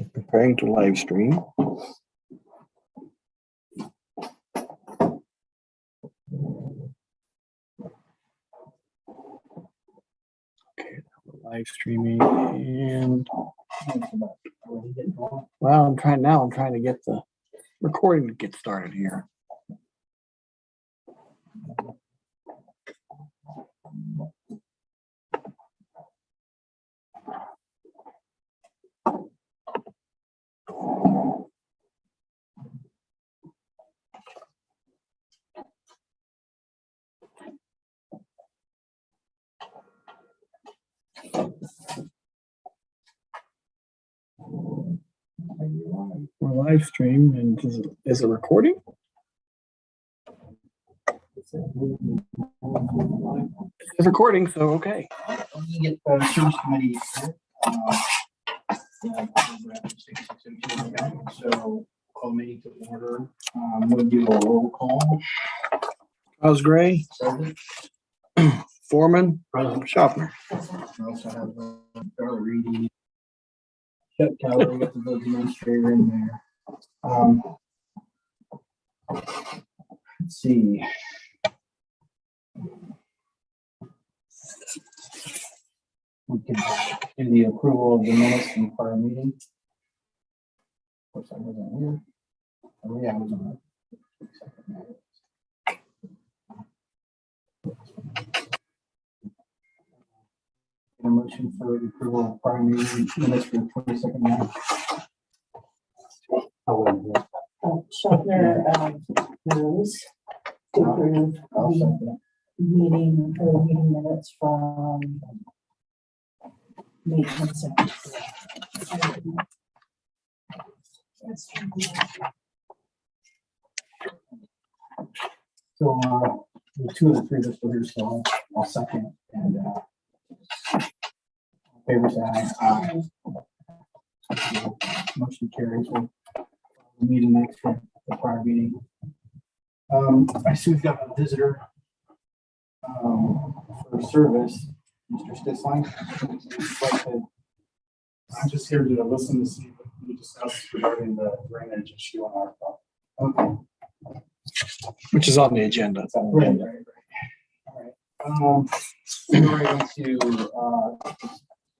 Preparing to live stream. Okay, live streaming and well, I'm trying to get the recording to get started here. We're live stream and is it recording? It's recording, so okay. Let me get the search committee. So call meeting to order. We'll do a roll call. How's Gray? Foreman, Shopner. We also have Darla Reedy, Chuck Keller, we got the village administrator in there. Let's see. We can do the approval of the minutes from the prior meeting. Of course, I wasn't here. Oh, yeah, I was on it. A motion for the approval of prior meeting minutes for the 22nd March. Shopner moves to approve the meeting minutes from May 22nd. So the two of the three of us were here, so I'll second and favor say aye. Motion carries. We'll meeting next for the prior meeting. I see we've got a visitor for service, Mr. Stissline. I'm just here to listen to see what we discussed regarding the drainage issue on our property. Okay. Which is on the agenda. Right. All right. We're ready to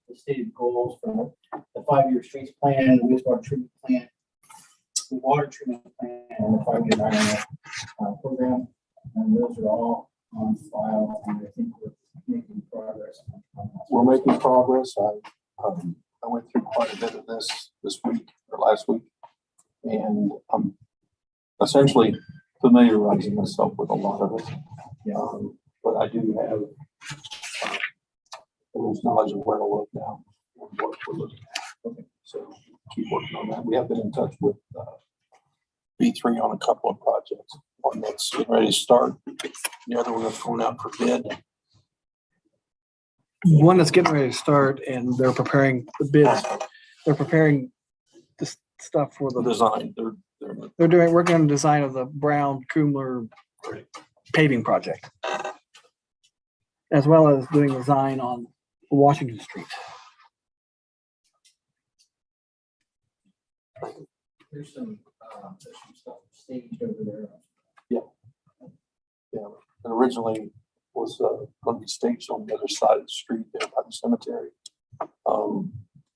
the stated goals for the 5-year streets plan, wastewater treatment plant, the water treatment plan, and the 5-year environmental program. And those are all on file, and I think we're making progress. We're making progress. I went through quite a bit of this week or last week, and I'm essentially familiarizing myself with a lot of it. But I do have there's knowledge of where to look now and what we're looking at. Okay. So keep working on that. We have been in touch with B3 on a couple of projects. One that's getting ready to start, the other one that's going out for bid. One that's getting ready to start and they're preparing the bids. They're preparing the stuff for the Design. They're working on the design of the Brown Kumler paving project, as well as doing design on Washington Street. There's some stuff staged over there. Yeah, and originally was going to be staged on the other side of the street there by the cemetery.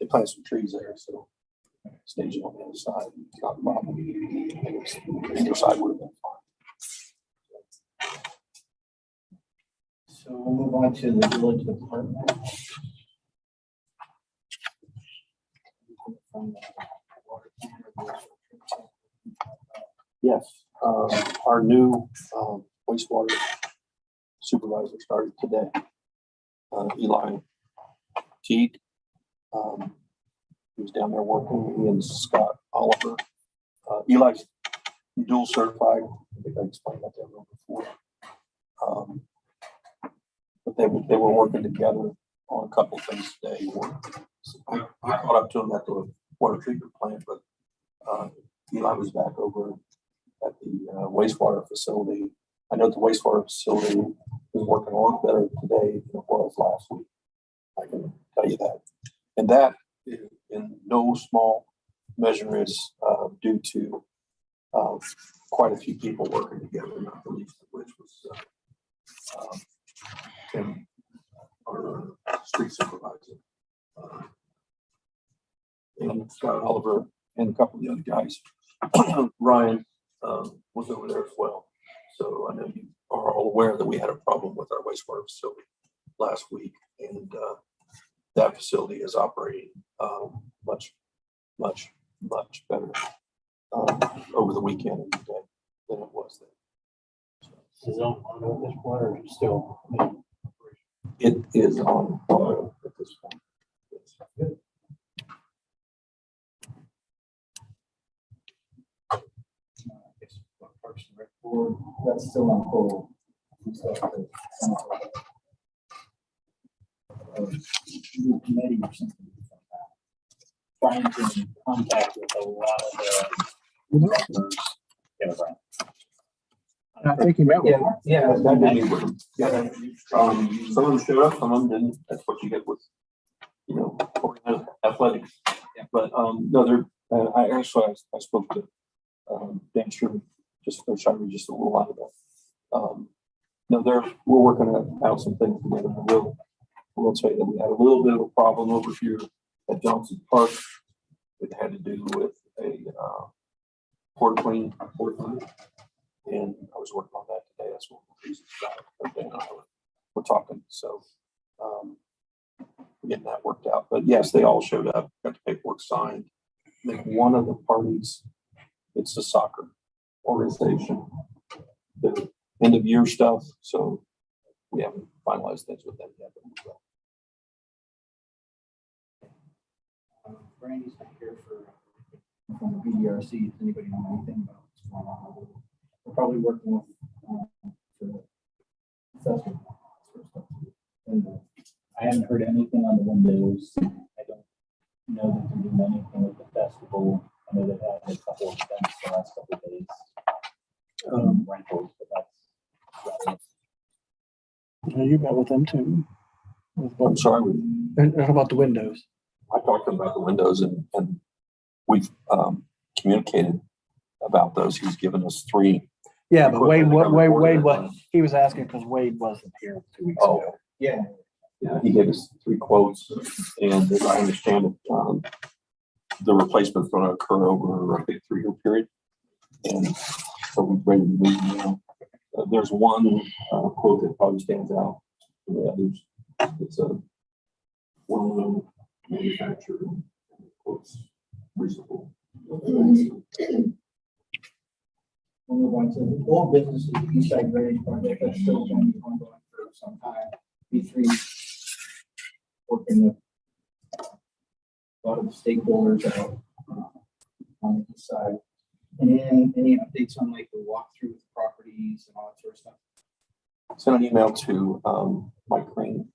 They planted some trees there, so staging on the other side, not a problem. The other side would have been fine. So we'll move on to the village department. Yes, our new wastewater supervisor started today. Eli Teague. He was down there working. He and Scott Oliver. Eli's dual certified. I think I explained that to everyone before. But they were working together on a couple of things today. So I caught up to him at the water treatment plant, but Eli was back over at the wastewater facility. I know the wastewater facility is working a lot better today than it was last week. I can tell you that. And that, in no small measure is due to quite a few people working together, not the least of which was Tim, our street supervisor, and Scott Oliver, and a couple of the other guys. Ryan was over there as well. So I know you are all aware that we had a problem with our wastewater facility last week, and that facility is operating much better over the weekend and today than it was then. Is it on this point or still? It is on auto at this point. Yes. Parks and Rec Board, that's still on hold. New committee or something. Brian's in contact with a lot of the. Yeah, Brian. I think you met with him. Yeah. Some of them showed up, some of them didn't. That's what you get with, organized athletics. Yeah. But no, they're. I spoke to Dan Sherman just a little while ago. No, we're working out some things together. We'll tell you that we had a little bit of a problem over here at Johnson Park. It had to do with a porta potty. And I was working on that today. That's what we're talking. So getting that worked out. But yes, they all showed up, got the paperwork signed. I think one of the parties, it's the soccer organization, the end of year stuff. So we haven't finalized things with them yet. Brandy's not here from the BDRC. Does anybody know anything about what's going on? We're probably working with for the festival. And I haven't heard anything on the windows. I don't know that they're doing anything with the festival. I know they've had a couple of events the last couple of days. Rentals, but that's. You met with them too. I'm sorry. And how about the windows? I talked to him about the windows and we've communicated about those. He's given us 3. Yeah, but Wade was, he was asking because Wade wasn't here 2 weeks ago. Oh, yeah. Yeah, he gave us 3 quotes, and as I understand it, the replacement's going to occur over a 3-year period. And so we're ready to move now. There's one quote that probably stands out from the others. It's a well-known manufacturer. Quotes reasonable. We'll move on to the old business, the East Side Drainage Project. That's still going to be ongoing for some time. B3 working with a lot of the stakeholders out on the east side. And then any updates on like the walkthrough with properties and all that sort of stuff? Sent an email to Mike Crane.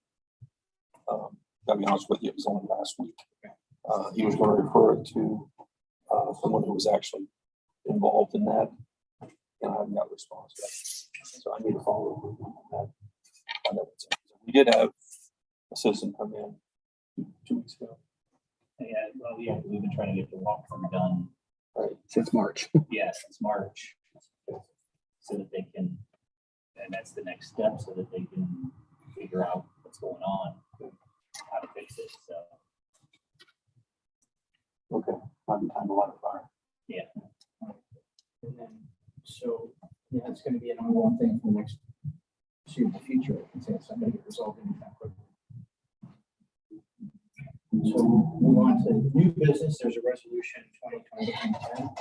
Gotta be honest with you, it was only last week. He was going to refer it to someone who was actually involved in that, and I haven't got a response yet. So I need to follow up with him on that. We did have a citizen come in 2 weeks ago. Yeah, well, yeah, we've been trying to get the walkthrough done, Since March. since March. So that they can, and that's the next step, so that they can figure out what's going on, how to fix it, so. Okay, might be time to light a fire. Yeah. And then, so, yeah, it's going to be an ongoing thing for the next foreseeable future. I can say it's not going to get resolved anytime quickly. So move on to new business. There's a resolution 2020-10.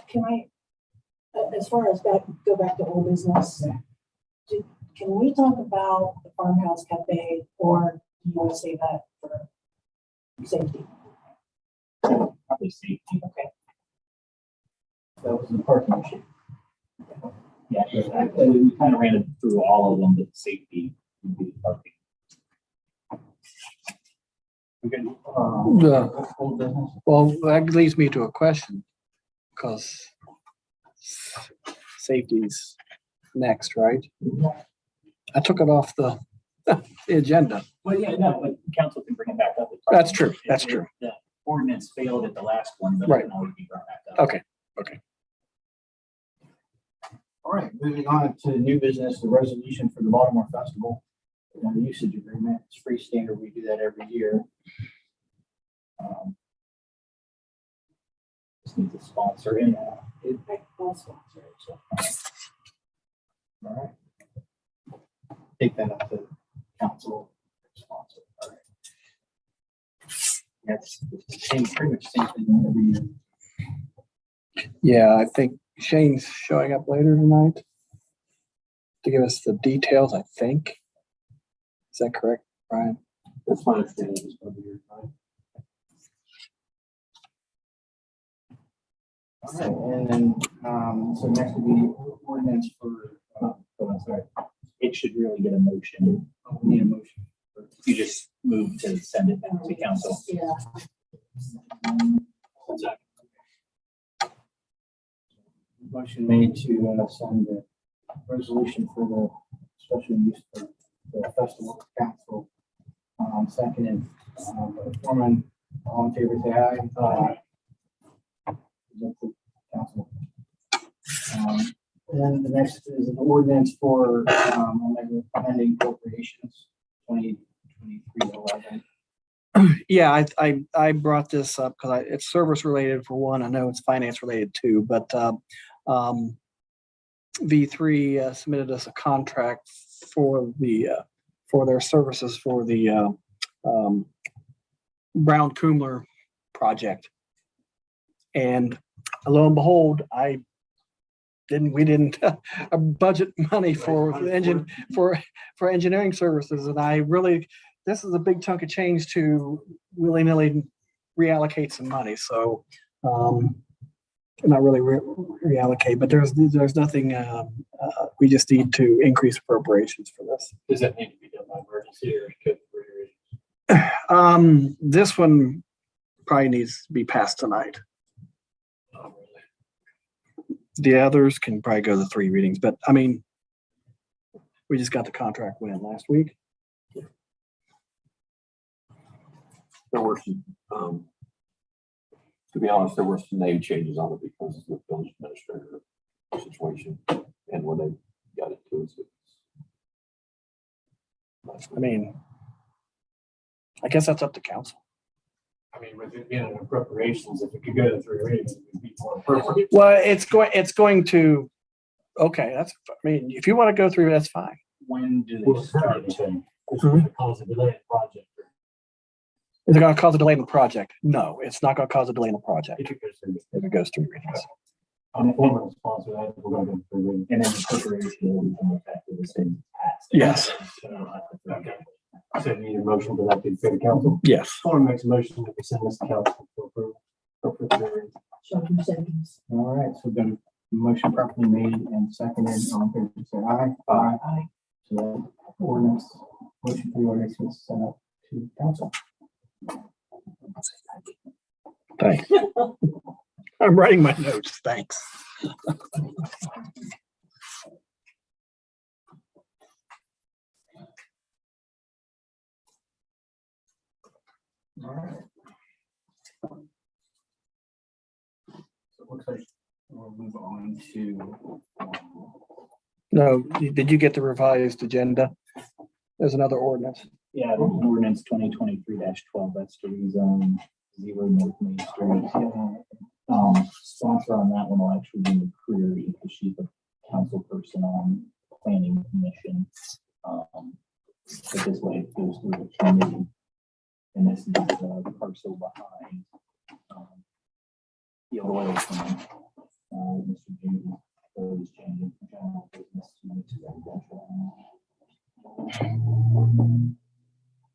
Can I, as far as go back to old business, can we talk about the farmhouse cafe, or do you want to say that for safety? Probably safety. Okay. That was the parking issue. Yeah, we kind of ran it through all of them, but safety would be the parking. We can, old business. Well, that leads me to a question, because safety's next, right? I took it off the agenda. Well, yeah, no, but council can bring it back up. That's true, that's true. The ordinance ordinance failed at the last one, but it Right. can always be brought back up. Okay. All right, moving on to new business, the resolution for the Baltimore Festival. And the usage agreement, it's free standard, we do that every year. Just need to sponsor in. I'll sponsor it, so. All right. Take that up to council sponsor. All right. That's the same, pretty much same thing every year. Yeah, I think Shane's showing up later tonight to give us the details, I think. Is that correct, Brian? That's my understanding. It's gonna be your time. All right, and then, so next would be ordinance for, sorry, It should really get a motion. we need a motion. You just move to send it to council. Yeah. Motion made to send the resolution for the special use for the festival council. Seconded, by Foreman, all in favor, say aye. Present to council. And the next is an ordinance for amending appropriations 2023-11. Yeah, I brought this up because it's service related for one. I know it's finance related too, but V3 submitted us a contract for their services for the Brown Kumler project. And lo and behold, we didn't budget money for the engine for engineering services, and this is a big chunk of change to willy-nilly reallocate some money. So not really reallocate, but there's nothing. We just need to increase appropriations for this. Does that need to be done by emergency or could? This one probably needs to be passed tonight. The others can probably go to 3 readings, but I mean, we just got the contract win last week. There were some, to be honest, there were some name changes on it because of the village administrator situation. And when they got it to us, I mean, I guess that's up to council. I mean, with it being an appropriations, if it could go to 3 readings, it would be more appropriate. Well, it's going to, okay, I mean, if you want to go through, that's fine. When do Well, they start? anything. It's going to cause a delay in the project. Is it going to cause a delay in the project? No, it's not going to cause a delay in the project If it goes through. if it goes 3 readings. I'm a former sponsor, that we're going to go 3 readings. And then the appropriation will become effective as soon as passed. Yes. Okay. So you need a motion for that to go to council. Yes. Form makes a motion that we send this to council for approval. For 3 readings. So 2 seconds. All right, so we've got a motion properly made and seconded, all in favor, say aye. Aye. So that ordinance, motion for the ordinance is sent up to council. Thanks. I'm writing my notes. Thanks. All right. So it looks like we'll move on to, No, did you get the revised agenda? There's another ordinance. Yeah, the ordinance 2023-12, that's to rezone 0 North Main Street. Sponsor on that one will actually be McCreary, because she's a council person on planning commission. But this way it goes through the committee. And this is the parcel behind the oil from Mr. Judy. So he's changing from general business to residential.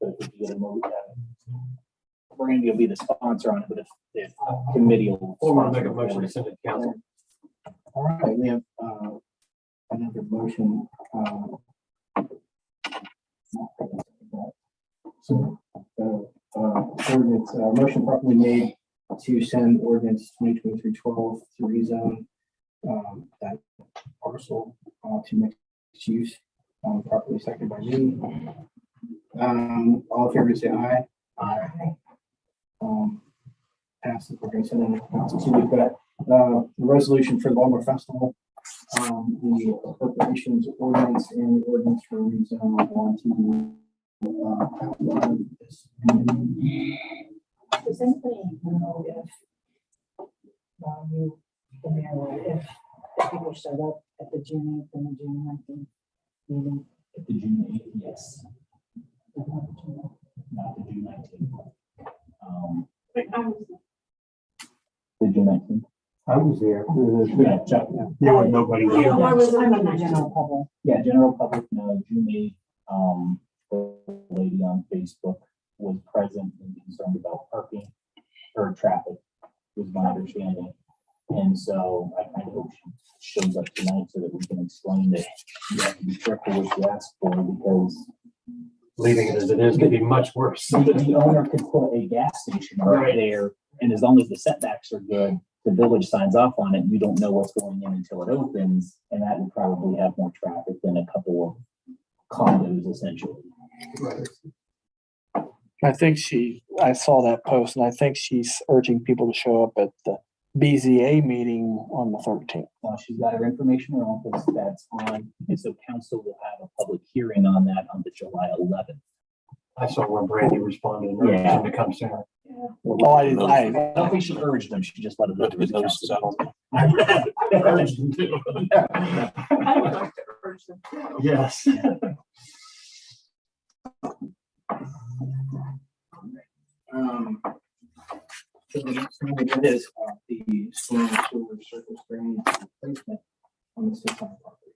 But if you get a vote, Brandy will be the sponsor on it, but if committee will. Former make a motion to send it to council. all right, we have another motion. So, ordinance, motion properly made to send ordinance 2023-12 to rezone that parcel to mixed use, properly seconded by me. All in favor, say aye. Aye. asked if we're going to send in the council. So we've got the resolution for the Walmart Festival, the appropriations ordinance and the ordinance for rezone on to this. Does anybody know if, you, the mayor, if people showed up at the June 8th and the June 19th meeting? At the June 8th, yes, not the June 19th. The June 19th. I was there. Yeah, Chuck. There was nobody Yeah, here. I was, I'm in the general public. Yeah, general public, no, June 8th, the lady on Facebook was present and concerned about parking or traffic, was my understanding. And so I kind of hope she shows up tonight so that we can explain that you have to be careful what you ask for, because Leaving it as it is could be much worse. the owner could put a gas station right there, and as long as the setbacks are good, the village signs off on it, you don't know what's going in until it opens, and that would probably have more traffic than a couple of condos essentially. I think I saw that post and I think she's urging people to show up at the BZA meeting on the 13th. She's got her information in her office, that's on, and so council will have a public hearing on that on the July 11th. I saw where Brandy responded. Yeah. To come sooner. Oh, I don't think she urged them, she just let them know there was a Notices council. out. I urged them to. I would like to urge them too. Yes. So the next thing we did is the storm sewer surface drainage replacement on the state farm property.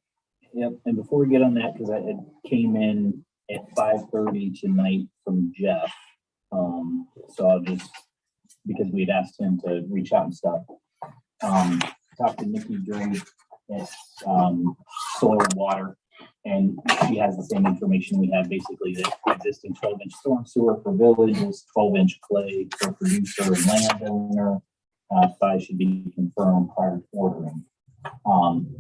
Yep, and before we get on that, because it came in at 5:30 tonight from Jeff. So I'll just, because we had asked him to reach out and stuff. Talked to Nikki during soil and water, and she has the same information we have, basically that existing 12-inch storm sewer for villages, 12-inch clay for producer and landowner. Size should be confirmed prior to ordering.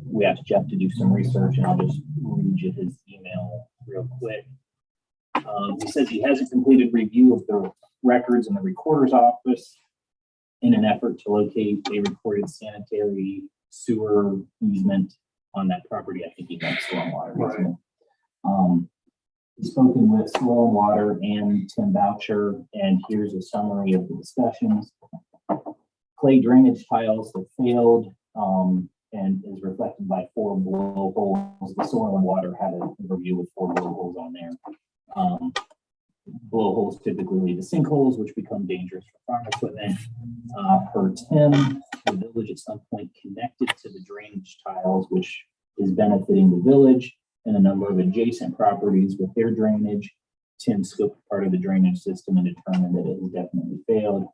We asked Jeff to do some research, and I'll just read you his email real quick. He says he hasn't completed review of the records in the recorder's office in an effort to locate a recorded sanitary sewer easement on that property. I think he meant stormwater easement. He's spoken with Soil and Water and Tim Boucher, and here's a summary of the discussions. Clay drainage tiles have failed, and is reflected by 4 blowholes. The Soil and Water had an overview with 4 blowholes on there. Blowholes typically lead to sinkholes, which become dangerous for farm equipment. Per Tim, the village at some point connected to the drainage tiles, which is benefiting the village and a number of adjacent properties with their drainage. Tim scoped part of the drainage system and determined that it has definitely failed.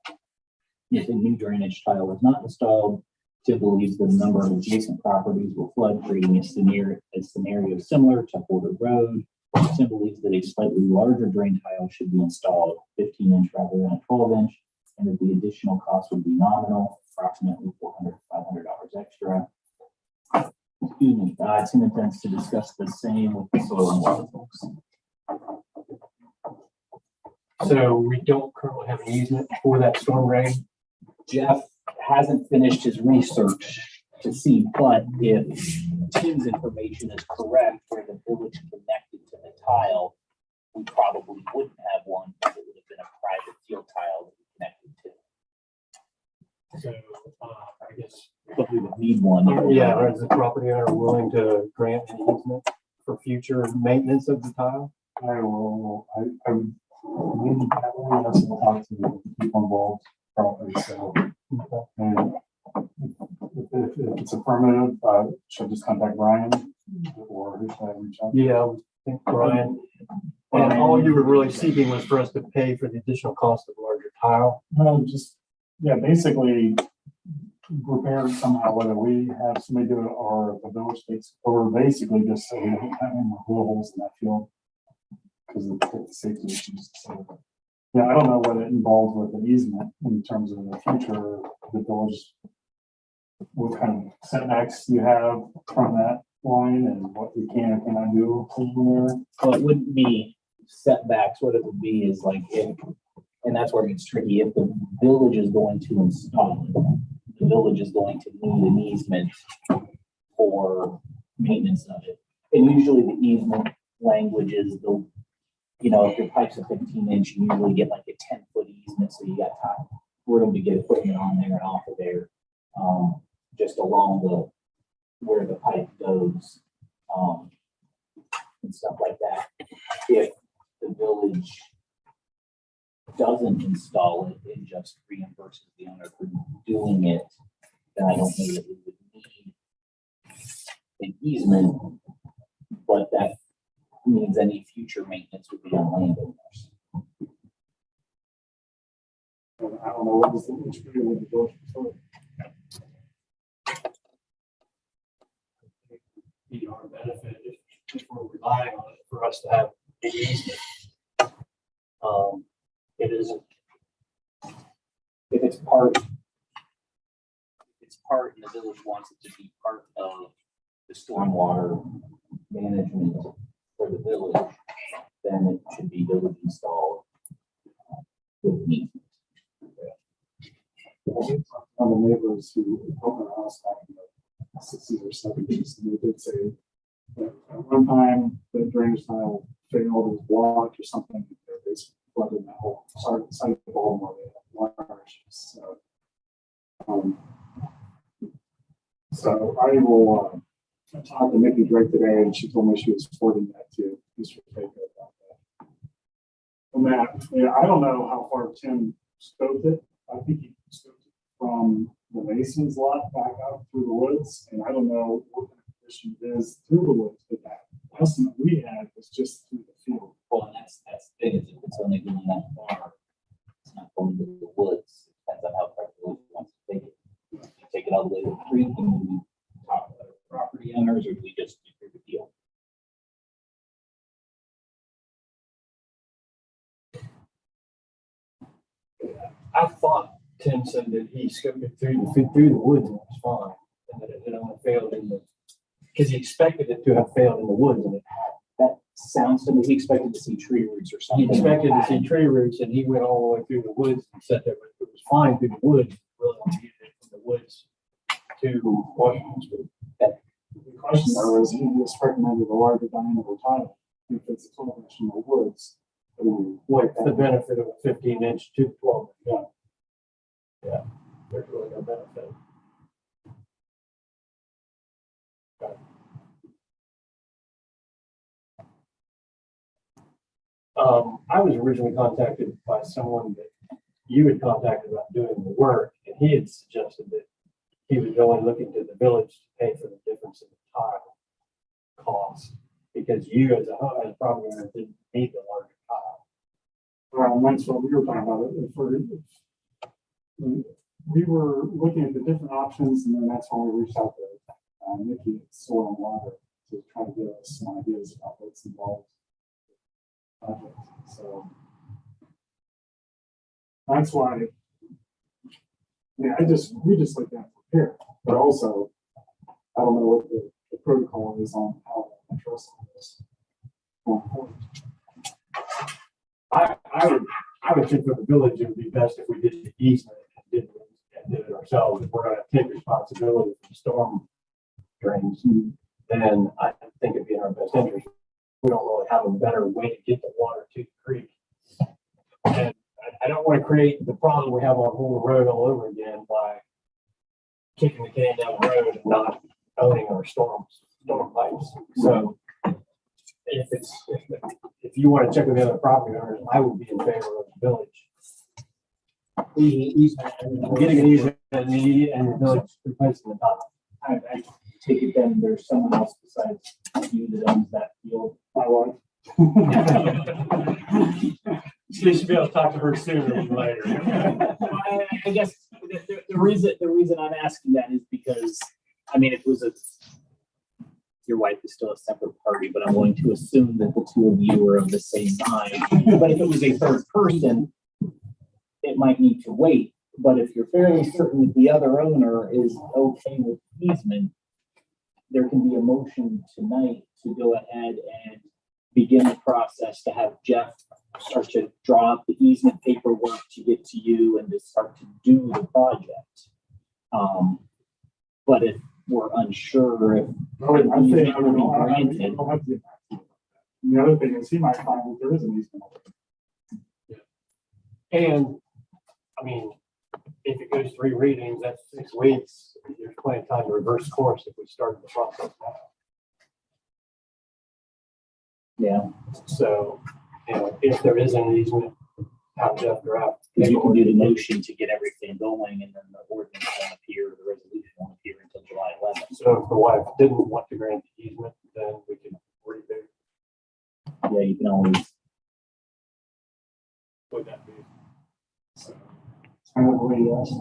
If a new drainage tile was not installed, Tim believes that a number of adjacent properties will flood, creating a scenario similar to Porter Road. Tim believes that a slightly larger drain tile should be installed, 15-inch rather than a 12-inch, and that the additional cost would be nominal, approximately $400 to $500 extra. Excuse me. Tim intends to discuss the same with the soil and water folks. So we don't currently have an easement for that storm drain. Jeff hasn't finished his research to see, but if Tim's information is correct, where the village connected to the tile, we probably wouldn't have one, because it would have been a private field tile that we connected to. So, I guess. But we would need one. Yeah, is the property owner willing to grant an easement for future maintenance of the tile? I will, I would maybe probably have to talk to the people involved probably, so. And if it's affirmative, should I just contact Brian or who should I reach out to? Yeah, I would think Brian. And all you were really seeking was for us to pay for the additional cost of a larger tile. Just, yeah, basically repair somehow, whether we have somebody do it or the village takes, or basically just so we don't have any more holes in that field. Because of the safety issues. So, yeah, I don't know what it involves with an easement in terms of the future, the village. What kind of setbacks you have from that line and what you can and cannot do from there. Well, it wouldn't be setbacks. What it would be is like if, and that's where it gets tricky, if the village is going to install it, the village is going to need an easement for maintenance of it. And usually the easement language is the, you know, if your pipe's a 15-inch, you usually get like a 10-foot easement, so you got time, room to get equipment on there and off of there, just along the, where the pipe goes, and stuff like that. If the village doesn't install it, it just reimburses the owner for doing it, then I don't know that we would need an easement, but that means any future maintenance would be on landowners. And I don't know what is the issue with the village facility. Be our benefit if we're relying on it for us to have an easement. It isn't. If it's part, and the village wants it to be part of the stormwater management for the village, then it should be village installed with me. On the neighbors who opened the house back in the 60s or 70s, and they did say that at one time the drainage tile failed, was blocked or something, and their basement flooded in that whole side of Baltimore. They had water issues. So I will talk to Nikki Drake today, and she told me she was forwarding that to Mr. Baker about that. And that, yeah, I don't know how far Tim scoped it. I think he scoped it from the Mason's lot back out through the woods, and I don't know what kind of condition it is through the woods, but that estimate we had was just through the field. Well, and that's the thing, is if it's only going that far, it's not going to the woods. It depends on how far the village wants to take it. You take it all the way to the creek, and we talk to other property owners, or do we just do through the field? I thought Tim said that he scoped it through the woods and it was fine, and that it had only failed in the, because he expected it to have failed in the woods, and it had. That sounds to me, he expected to see tree roots or He something. expected to see tree roots, and he went all the way through the woods and said that it was fine through the woods, really only needed it from the woods to Washington Street. The question though is, he just recommended a larger diameter tile. If it's a 12-inch in the woods, What's the benefit of a 15-inch to 12? Yeah, there's really no benefit. I was originally contacted by someone that you had contacted about doing the work, and he had suggested that he was going looking to the village to pay for the difference in the tile cost, because you as a property owner didn't need the larger tile. Well, and that's what we were talking about. We were looking at the different options, and then that's when we reached out to Nikki at Soil and Water to try to give us some ideas about what's involved. So that's why, yeah, we just like that prepare, but also I don't know what the protocol is on how to address this going forward. I would think for the village, it would be best if we did the easement and did it ourselves. If we're gonna take responsibility for the storm drains, then I think it'd be in our best interest. We don't really have a better way to get the water to the creek. And I don't want to create the problem we have on Whole Road all over again by kicking the can down the road and not owning our storm pipes. So if you want to check with the other property owners, I would be in favor of the village. Getting an easement and the village replacing the top. I take it then there's someone else besides you that owns that field. My wife. You should be able to talk to her sooner than later. I guess the reason I'm asking that is because, I mean, it was your wife is still a separate party, but I'm going to assume that the two of you are of the same mind. But if it was a third person, it might need to wait. But if you're fairly certain that the other owner is okay with easement, there can be a motion tonight to go ahead and begin the process to have Jeff start to draw up the easement paperwork to get to you and to start to do the project. But if we're unsure if I'm saying, I Easement will be don't granted. know. The other thing is he might find that there is an easement. And, I mean, if it goes 3 readings, that's 6 weeks. There's plenty of time to reverse course if we started the process now. Yeah, So, you know, if there is an easement, have Jeff draft. because you can do the motion to get everything going and then the ordinance won't appear, the resolution won't appear until July 11th. So if the wife didn't want to grant the easement, then we can redo. Yeah, you can always, Would that be? So Tentatively, yes.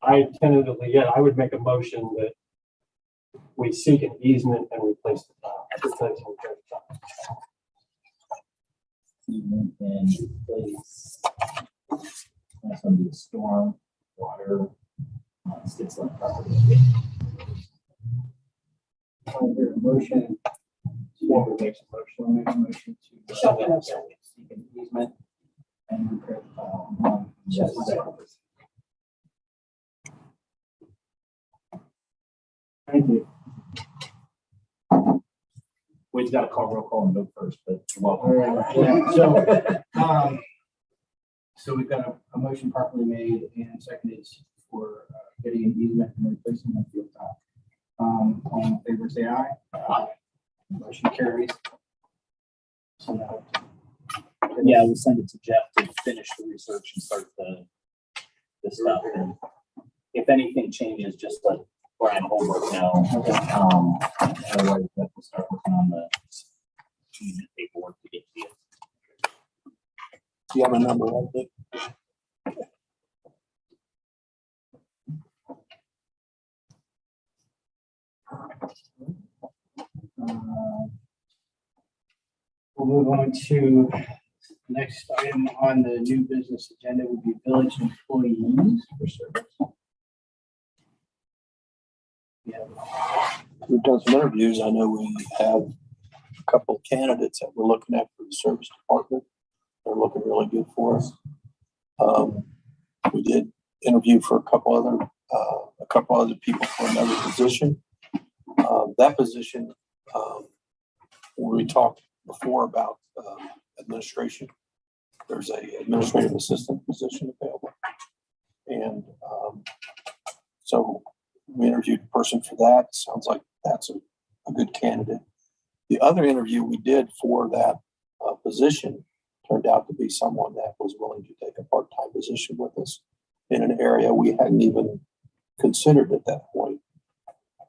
I tentatively, yeah, I would make a motion that we seek an easement and replace the tile. Replace the tile. easement and place. That's gonna be a storm, water, sticks like property. Motion. Whoever makes a motion, make a motion to. Seek an easement and repair the tile. Just the surface. Thank you. We just gotta call roll call and vote first, but All welcome. right, yeah, so we've got a motion properly made and seconded for getting an easement and replacing the field tile. All in favor, say aye. Aye. Motion carries. So now. Yeah, we'll send it to Jeff to finish the research and start the stuff. And if anything changes, just let Brian Holbrook know. Otherwise, we'll start working on the easement paperwork to get to you. Do you have a number, I think? We'll move on to next item on the new business agenda would be village employees for service. Yeah, We've done some interviews. I know we have a couple of candidates that we're looking at for the service department. They're looking really good for us. We did interview for a couple other people for another position. That position, when we talked before about administration, there's a administrative assistant position available. And so we interviewed a person for that. Sounds like that's a good candidate. The other interview we did for that position turned out to be someone that was willing to take a part-time position with us in an area we hadn't even considered at that point.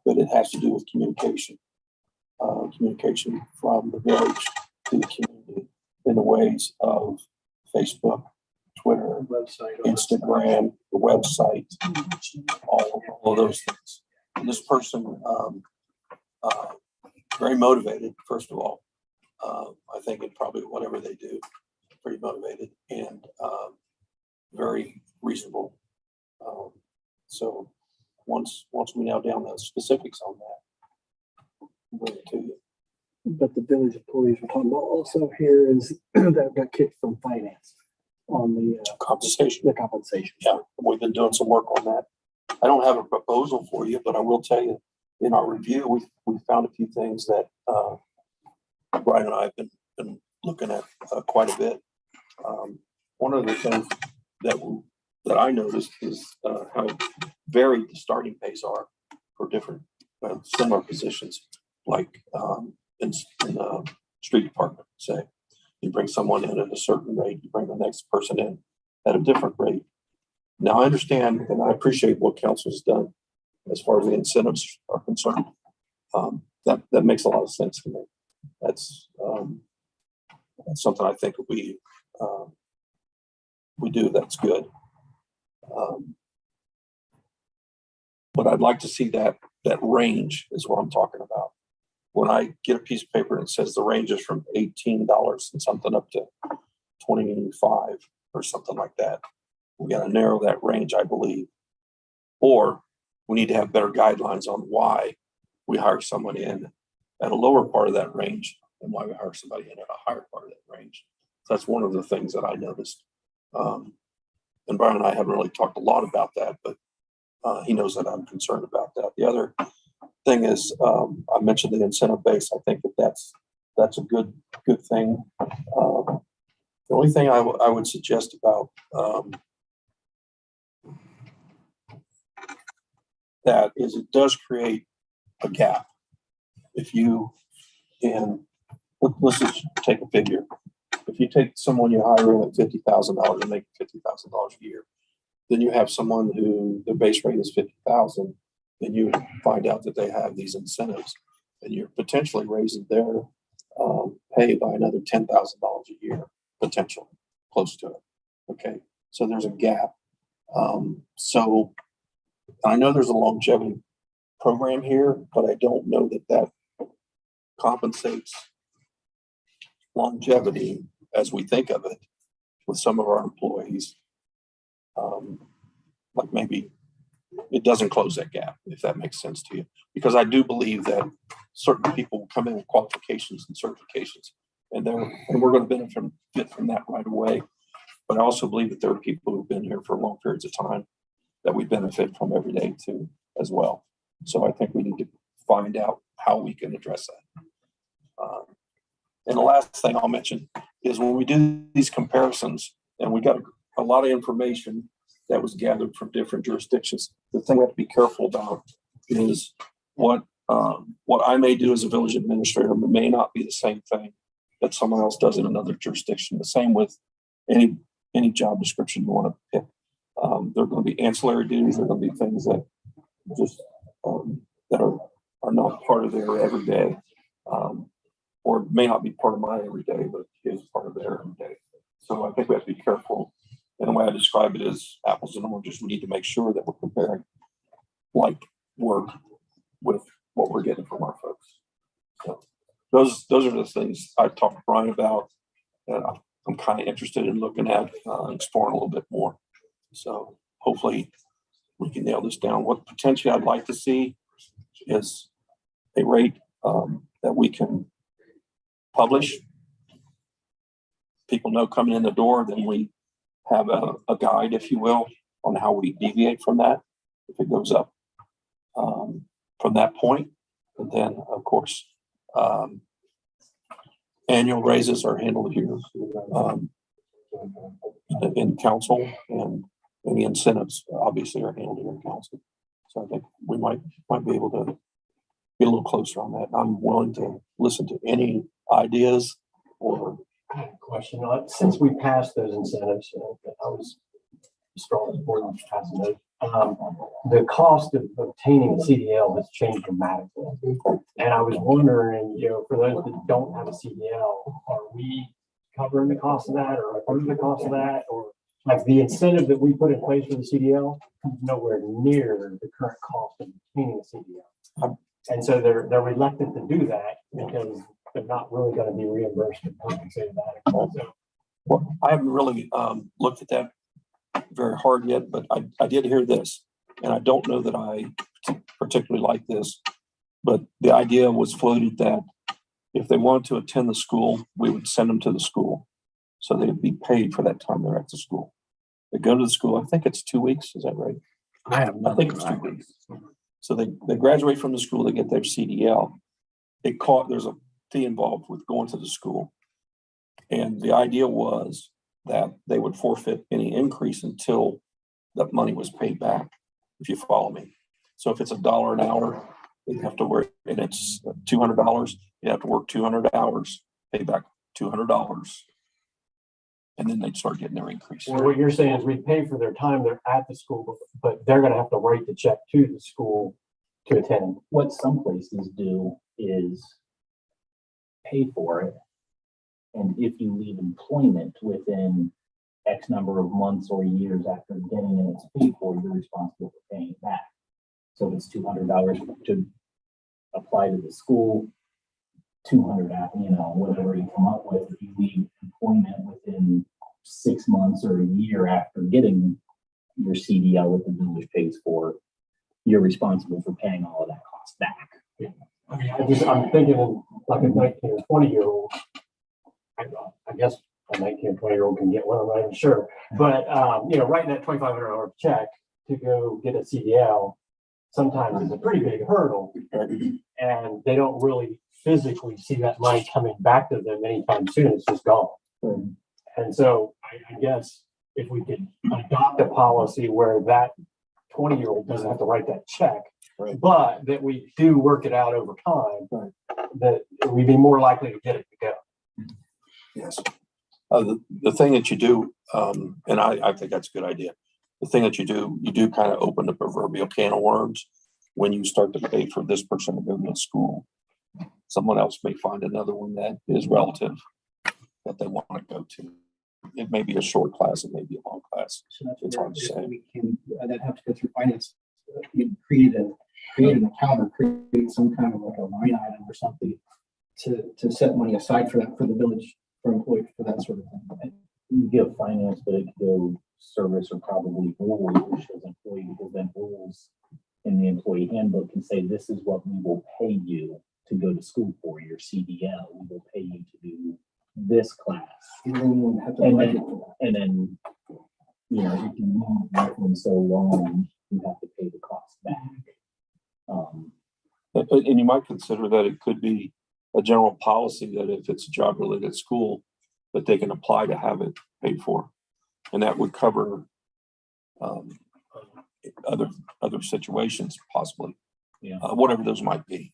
But it has to do with communication. Communication from the village to the community in the ways of Facebook, Twitter, website. Instagram, the website, all of those things. And this person, very motivated, first of all. I think in probably whatever they do, pretty motivated and very reasonable. So once we nail down the specifics on that, we'll bring it to you. But the village employees we're talking about also here is that got kicked from finance on the Compensation. compensation. Yeah, we've been doing some work on that. I don't have a proposal for you, but I will tell you, in our review, we found a few things that Brian and I have been looking at quite a bit. One of the things that I noticed is how varied the starting pays are for different similar positions, like in the street department, say. You bring someone in at a certain rate, you bring the next person in at a different rate. Now, I understand and I appreciate what council's done as far as the incentives are concerned. That makes a lot of sense to me. That's something I think we do that's good. But I'd like to see that range is what I'm talking about. When I get a piece of paper and it says the range is from $18 and something up to 25 or something like that, we got to narrow that range, I believe. Or we need to have better guidelines on why we hire someone in at a lower part of that range and why we hire somebody in at a higher part of that range. that's one of the things that I noticed. And Brian and I haven't really talked a lot about that, but he knows that I'm concerned about that. The other thing is, I mentioned the incentive base. I think that's a good thing. The only thing I would suggest about that is it does create a gap. If you can, let's just take a figure. If you take someone you hire in at $50,000 and make $50,000 a year, then you have someone who their base rate is 50,000, then you find out that they have these incentives, and you're potentially raising their pay by another $10,000 a year, potentially close to it. Okay, so there's a gap. So I know there's a longevity program here, but I don't know that compensates longevity as we think of it with some of our employees. Like maybe it doesn't close that gap, if that makes sense to you. Because I do believe that certain people will come in with qualifications and certifications, and we're going to benefit from that right away. But I also believe that there are people who've been here for long periods of time that we benefit from every day too, as well. So I think we need to find out how we can address that. And the last thing I'll mention is when we do these comparisons, and we got a lot of information that was gathered from different jurisdictions, the thing we have to be careful about is what I may do as a village administrator may not be the same thing that someone else does in another jurisdiction. The same with any job description you want to pick. There are going to be ancillary duties. There are going to be things that just that are not part of their everyday, or may not be part of my everyday, but is part of their everyday. So I think we have to be careful. And the way I describe it is apples and oranges. We need to make sure that we're comparing like work with what we're getting from our folks. So those are the things I've talked to Brian about, and I'm kind of interested in looking at exploring a little bit more. So hopefully we can nail this down. What potentially I'd like to see is a rate that we can publish. People know coming in the door, then we have a guide, if you will, on how we deviate from that if it goes up from that point. And then, of course, annual raises are handled here in council, and any incentives obviously are handled here in council. So I think we might be able to get a little closer on that. I'm willing to listen to any ideas or. I have a question. Since we passed those incentives, I was strong support on passing those. The cost of obtaining a CDL has changed dramatically. And I was wondering, for those that don't have a CDL, are we covering the cost of that, or part of the cost of that, or like the incentive that we put in place for the CDL comes nowhere near the current cost of obtaining a CDL. And so they're reluctant to do that because they're not really going to be reimbursed and compensated adequately. So, well, I haven't really looked at that very hard yet, but I did hear this, and I don't know that I particularly like this, but the idea was floated that if they wanted to attend the school, we would send them to the school. So they'd be paid for that time they're at the school. They go to the school, I think it's 2 weeks, is that right? I think it's 2 weeks. So they graduate from the school, they get their CDL. There's a fee involved with going to the school. And the idea was that they would forfeit any increase until that money was paid back, if you follow me. So if it's $1 an hour, they have to work, and it's $200, you have to work 200 hours, pay back $200. And then they'd start getting their increase. well, what you're saying is we pay for their time they're at the school, but they're going to have to write the check to the school to attend. What some places do is pay for it. And if you leave employment within X number of months or years after getting it, it's paid for, you're responsible for paying it back. So if it's $200 to apply to the school, $200, whatever you come up with. If you leave employment within 6 months or a year after getting your CDL that the village pays for, you're responsible for paying all of that cost back. I mean, I'm thinking of like a 19 or 20-year-old. I guess a 19 or 20-year-old can get one, I'm not even sure. But, you know, writing that $2,500 check to go get a CDL sometimes is a pretty big hurdle. And they don't really physically see that money coming back to them anytime soon. It's just gone. And so I guess if we could adopt a policy where that 20-year-old doesn't have to write that check, but that we do work it out over time, that we'd be more likely to get it to go. Yes. The thing that you do, and I think that's a good idea. The thing that you do kind of open the proverbial can of worms when you start to pay for this person to go to school. Someone else may find another one that is relative that they want to go to. It may be a short class, it may be a long class. So that's It's where hard to say. we can, that have to go through finance, create an account or create some kind of like a line item or something to set money aside for that, for the village, for employees, for that sort of thing. You give finance, but it could go service or probably rules, which is employee, because then rules in the employee handbook can say, this is what we will pay you to go to school for your CDL. We will pay you to do this class. And then we'll have to And budget then, for and then, you know, if you move them so long, you have to pay the cost back. And you might consider that it could be a general policy that if it's a job related school, that they can apply to have it paid for. And that would cover other situations possibly, Yeah. Whatever those might be.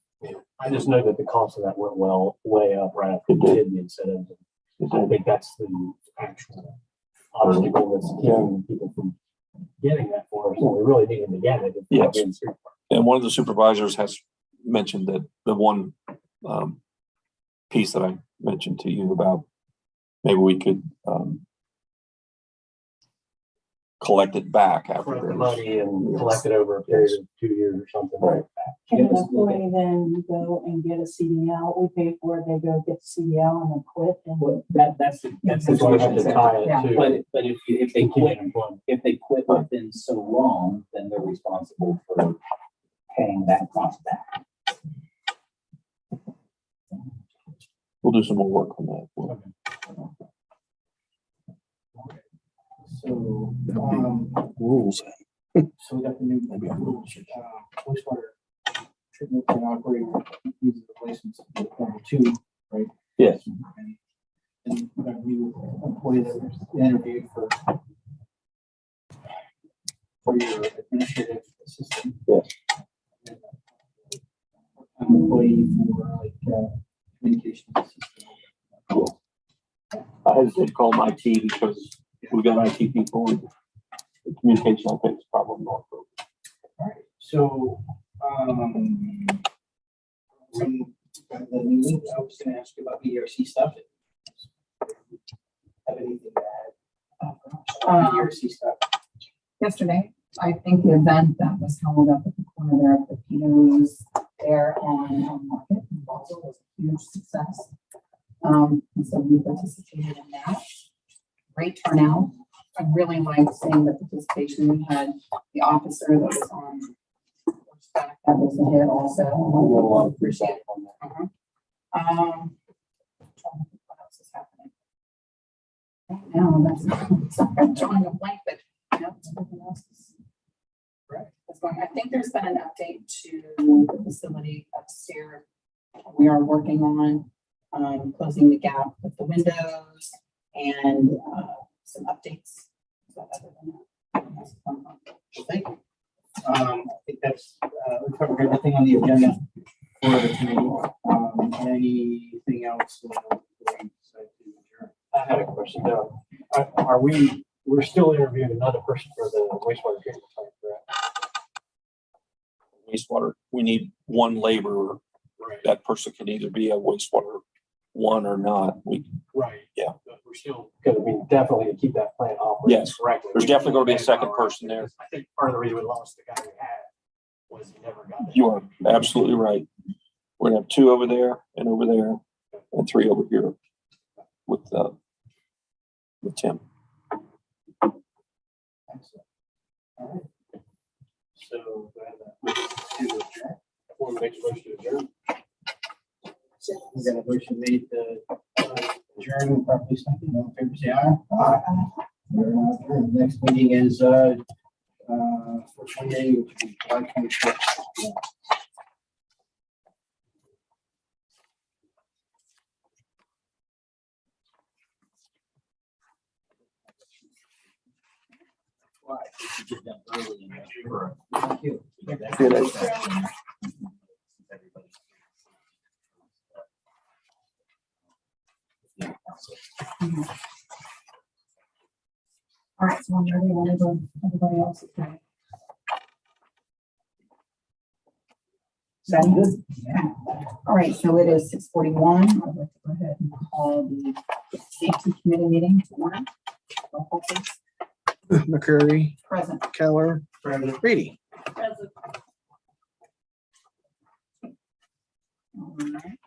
I just know that the cost of that went way up right after we did the incentives. I think that's the actual obstacle that's keeping people from getting that for us. And we really need them to get it. Yes. And one of the supervisors has mentioned that the one piece that I mentioned to you about maybe we could collect it back after Front the there's- money and collect it over a period of 2 years or something like that. Can an employee then go and get a CDL? We pay for it, they go get the CDL and then quit and. Well, that's the That's why we have to tie Yeah. it to. But if they quit, continuing employment. if they quit within so long, then they're responsible for paying that cost back. We'll do some more work on that. So, Rules. so we got the new wastewater treatment plant operator, uses the license of Form 2, right? Yes. And we got a new employee that was interviewed for your administrative assistant. Yes. An employee for like communications assistant. Cool. I hesitate to call them IT because we got IT people and the communication, I think, is probably more appropriate. All right, so, when the meeting, I was gonna ask you about ERC stuff. Have anything to add? ERC stuff. Yesterday, I think the event that was held up at the corner there of the Pino's there on Market in Basel was a huge success. And so we participated in that. Great turnout. I really liked seeing the participation. We had the officer that was on horseback, that was a hit also. lot of Appreciate it. Trying to think what else is happening. Right now, that's, I'm drawing a blank, but no, everything else is correct. That's going. I think there's been an update to the facility upstairs. We are working on closing the gap with the windows and some updates. So other than that, that's going on. Thank you. I think that's, we covered everything on the agenda for the committee. Anything else? Before we decide to adjourn? I had a question, Doug. We're still interviewing another person for the wastewater treatment plant, correct? Wastewater, we need one laborer. Right. That person can either be a wastewater one or not. Right. Yeah. But we're still gonna be definitely to keep that plant operating Yes. correctly. There's definitely gonna be a second person there. I think part of the reason we lost the guy we had was he never got that. You are absolutely right. We're gonna have 2 over there and 3 over here with Tim. Excellent. All right. So, do I have a motion to adjourn? Before we make a motion to adjourn. We got a motion made to adjourn, properly second, all in favor, say aye. We're not adjourned. Next meeting is for 28, which will be July 26th. Thank you. See you later. All right, so I'm ready whenever everybody else is ready. Sound good? Yeah. All right, so it is 6:41. I'd like to go ahead and call the safety committee meeting to order. Roll call, please. McCurry, Present. Keller, Reedy. All right.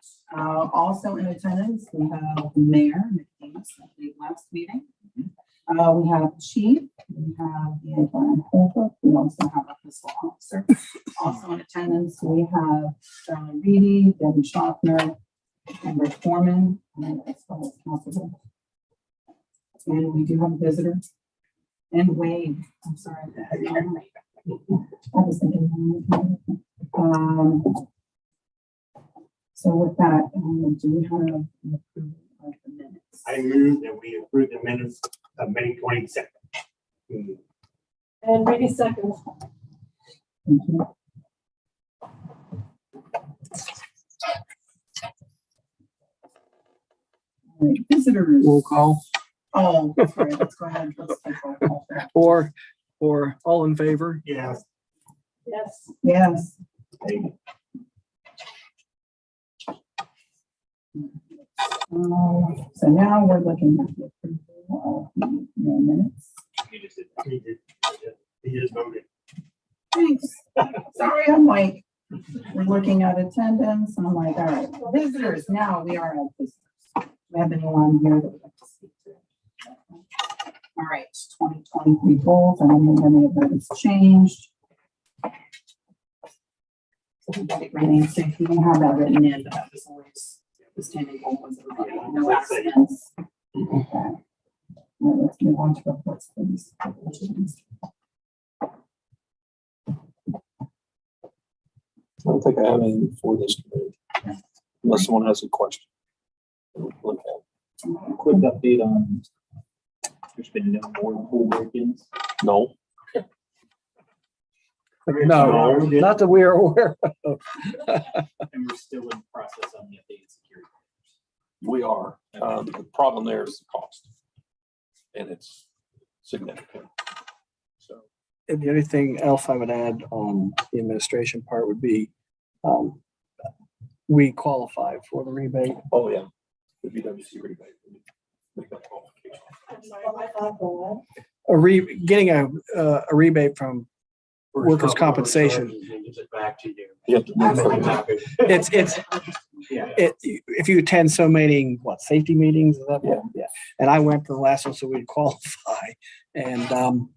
Also in attendance, we have the mayor, McDemus, at the last meeting. We have chief, we have the Brian Holbrook, we also have a fiscal officer. Also in attendance, we have Charlie Reedy, Debbie Schaffner, and Rick Foreman, and as well as Council. And we do have a visitor. And Wade, I'm sorry. I was thinking. So with that, do we have an approval of the minutes? I move that we approve the minutes of May 22nd. And Reedy seconds. Thank you. All right, visitors. Roll call Oh, sorry, let's go ahead. Let's take roll call for that. or all in favor. Yes. Yes. Yes. So now we're looking at the approval of the minutes. He just voted. Thanks. Sorry, I'm like, we're looking at attendance. I'm like, all right, visitors. Now we are at visitors. Do we have anyone here that would like to speak to? All right, 2023 goals. I don't think any of that has changed. So we got it running. So if you don't have that written in, that was always the standing goal was everybody, no accidents. Okay. All right, let's move on to reports, please. I don't think I have anything for this committee, unless someone has a question. Look at Quick update on, there's been no more pool break-ins. it. No, No, not that we are aware of. And we're still in process on the updated security. we are. The problem there is the cost. And it's significant. So, And the only thing else I would add on the administration part would be, we qualify for the rebate. oh yeah, the VWC rebate. Make that qualification. I'm sorry, I thought for Getting a rebate from workers' compensation. Gives it back to you. You have to I'm look for sorry. It's, Yeah. if you attend so many, safety meetings, is that Yeah. Yeah. And I went to the last one, so we'd qualify. And,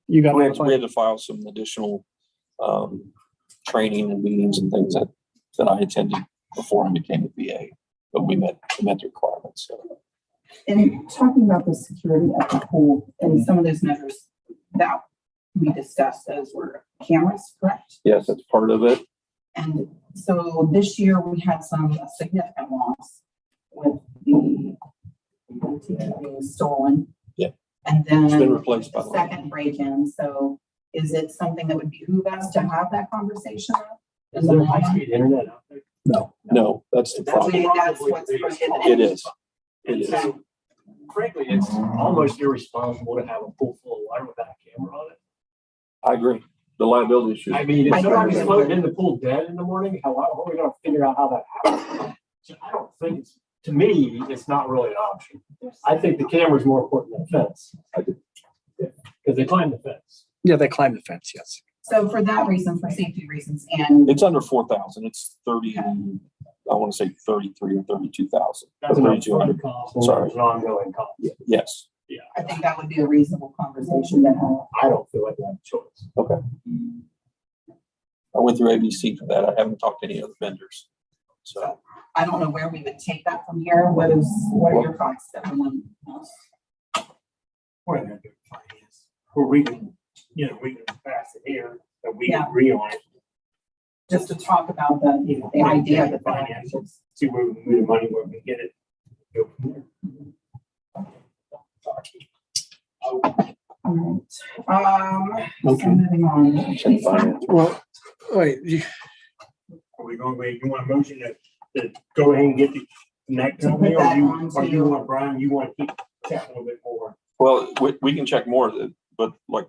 you got. we had to file some additional training and meetings and things that I attended before I became a VA, but we met the requirements. So. And talking about the security at the pool and some of those measures that we discussed, those were cameras, correct? Yes, that's part of it. And so this year we had some significant loss with the being stolen. Yeah. And then It's been replaced by the second break-in. So is it something that would behoove us to have that conversation? Is there high-speed internet out there? No, that's the problem. That's what's prohibited. It is. It is. So, frankly, it's almost irresponsible to have a pool full of water without a camera on it. I agree. The liability issue. I mean, if I somebody's agree. floating in the pool dead in the morning, how are we gonna figure out how that happened? So I don't think it's, to me, it's not really an option. I think the camera is more important than the fence. I do. Because they climb the fence. Yeah, they climbed the fence, yes. So for that reason, for safety reasons, and It's under 4,000. It's 30, I want to say 33 or 32,000. That's an 3,200. upfront cost, and Sorry. there's an ongoing cost. Yes. I think that would be a reasonable conversation to have. I don't feel like we have a choice. Okay. I went through ABC for that. I haven't talked to any other vendors. So I don't know where we would take that from here. What are your thoughts, everyone else? What are the finance? Or we can, we can pass it here, but we Yeah. agree on it. Just to talk about the idea of the finances. See where we move the money, where we get it. Go from there. All right. So Okay. moving on. Well, wait, Are we going, wait, you want a motion to go ahead and get the next To company, put or that you, on or you to- want, Brian, you want to keep checking a little bit more? Well, we can check more, but like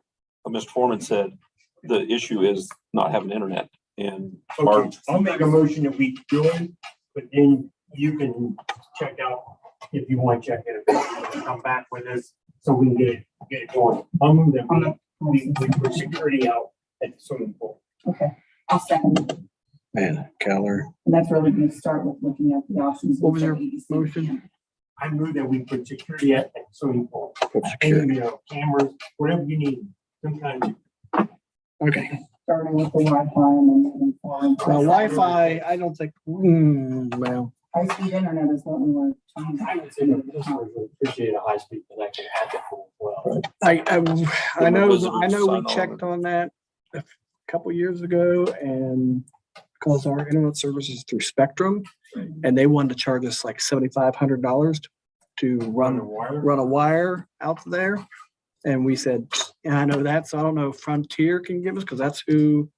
Mr. Foreman said, the issue is not having internet and our, Okay, I'll make a motion that we do it, but then you can check out if you want to check it, and come back with us, so we can get it going. I'll move that we put security out at the swimming pool. Okay, I'll second it. man, Keller. And that's really going to start with looking at the options. What was with your the ADC. motion? I move that we put security at the swimming pool. Put And, security. cameras, whatever you need, some kind of. Okay. Starting with the Wi-Fi and then moving forward. Well, Wi-Fi, I don't think, well, High-speed internet is what we were trying to. I would say the customers would appreciate a high-speed connection at the pool as well. I know we checked on that a couple years ago and because our internet service is through Spectrum and they wanted to charge us like $7,500 to run a wire out there. And we said, yeah, I know that, so I don't know if Frontier can give us, because that's who.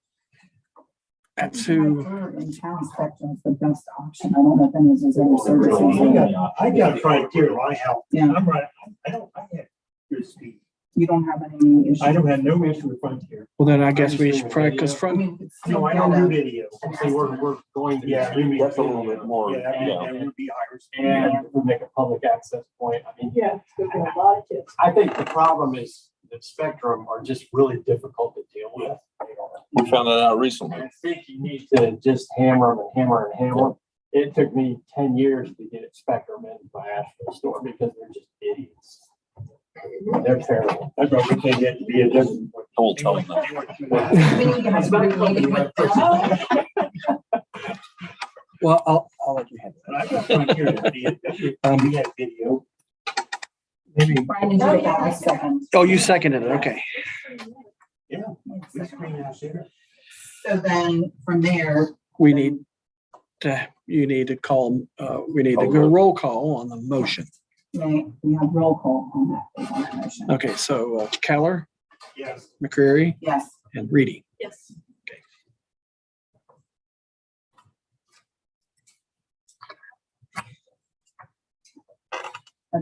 In town Spectrum is the best option. I don't know if any of those other services. I got Frontier, I have, Yeah. I'm right, I have good speed. You don't have any issues. I don't have no issue with Frontier. Well, then I guess we should probably, because I Front, mean, it's still No, I don't do good. video. Say we're going to. Yeah, we that's a little bit more, Yeah, yeah. that would be higher speed. And we make a public access point. I mean, Yeah, good for a lot of kids. I think the problem is that Spectrum are just really difficult to deal with. we found that out recently. I think you need to just hammer them and hammer and hammer. It took me 10 years to get Spectrum in my Asheville store because they're just idiots. They're terrible. That's why we can't get to be a different. I won't tell them that. We need to have a meeting with them. well, I'll let you have But I got Frontier to be we had video. Maybe. Brian, did you get that last second? Oh, you seconded it, okay. Yeah. This screen out there. So then from there, We need to, you need to call, we need to go roll call on the motion. we have roll call on that motion. Okay, so Keller, Yes. McCreary, Yes. and Reedy. Yes.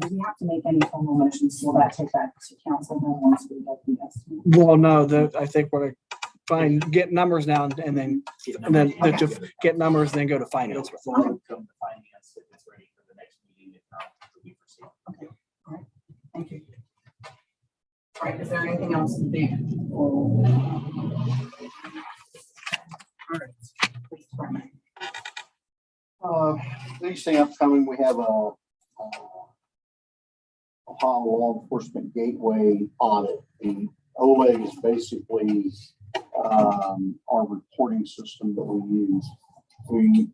Do we have to make any formal motions? Will that take that to council then once we get the estimate? Well, no, I think we're gonna find, get numbers now and then just get numbers, then go to finance. Come to finance if it's ready for the next meeting. If not, we proceed. Thank you. All right, is there anything else to do? All right. Police department. Next thing upcoming, we have a Ohio Law Enforcement Gateway audit. The OLEG is basically our reporting system that we use. We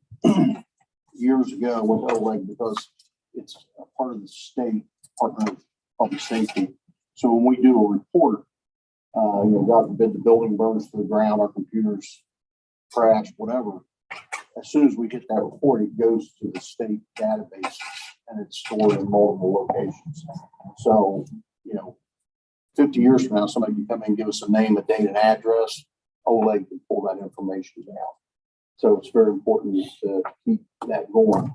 years ago went to OLEG because it's a part of the state Department of Public Safety. So when we do a report, God forbid the building burns to the ground, our computers crash, whatever. As soon as we get that report, it goes to the state database and it's stored in multiple locations. So, 50 years from now, somebody can come in and give us a name, a date, and address. OLEG can pull that information down. So it's very important to keep that going.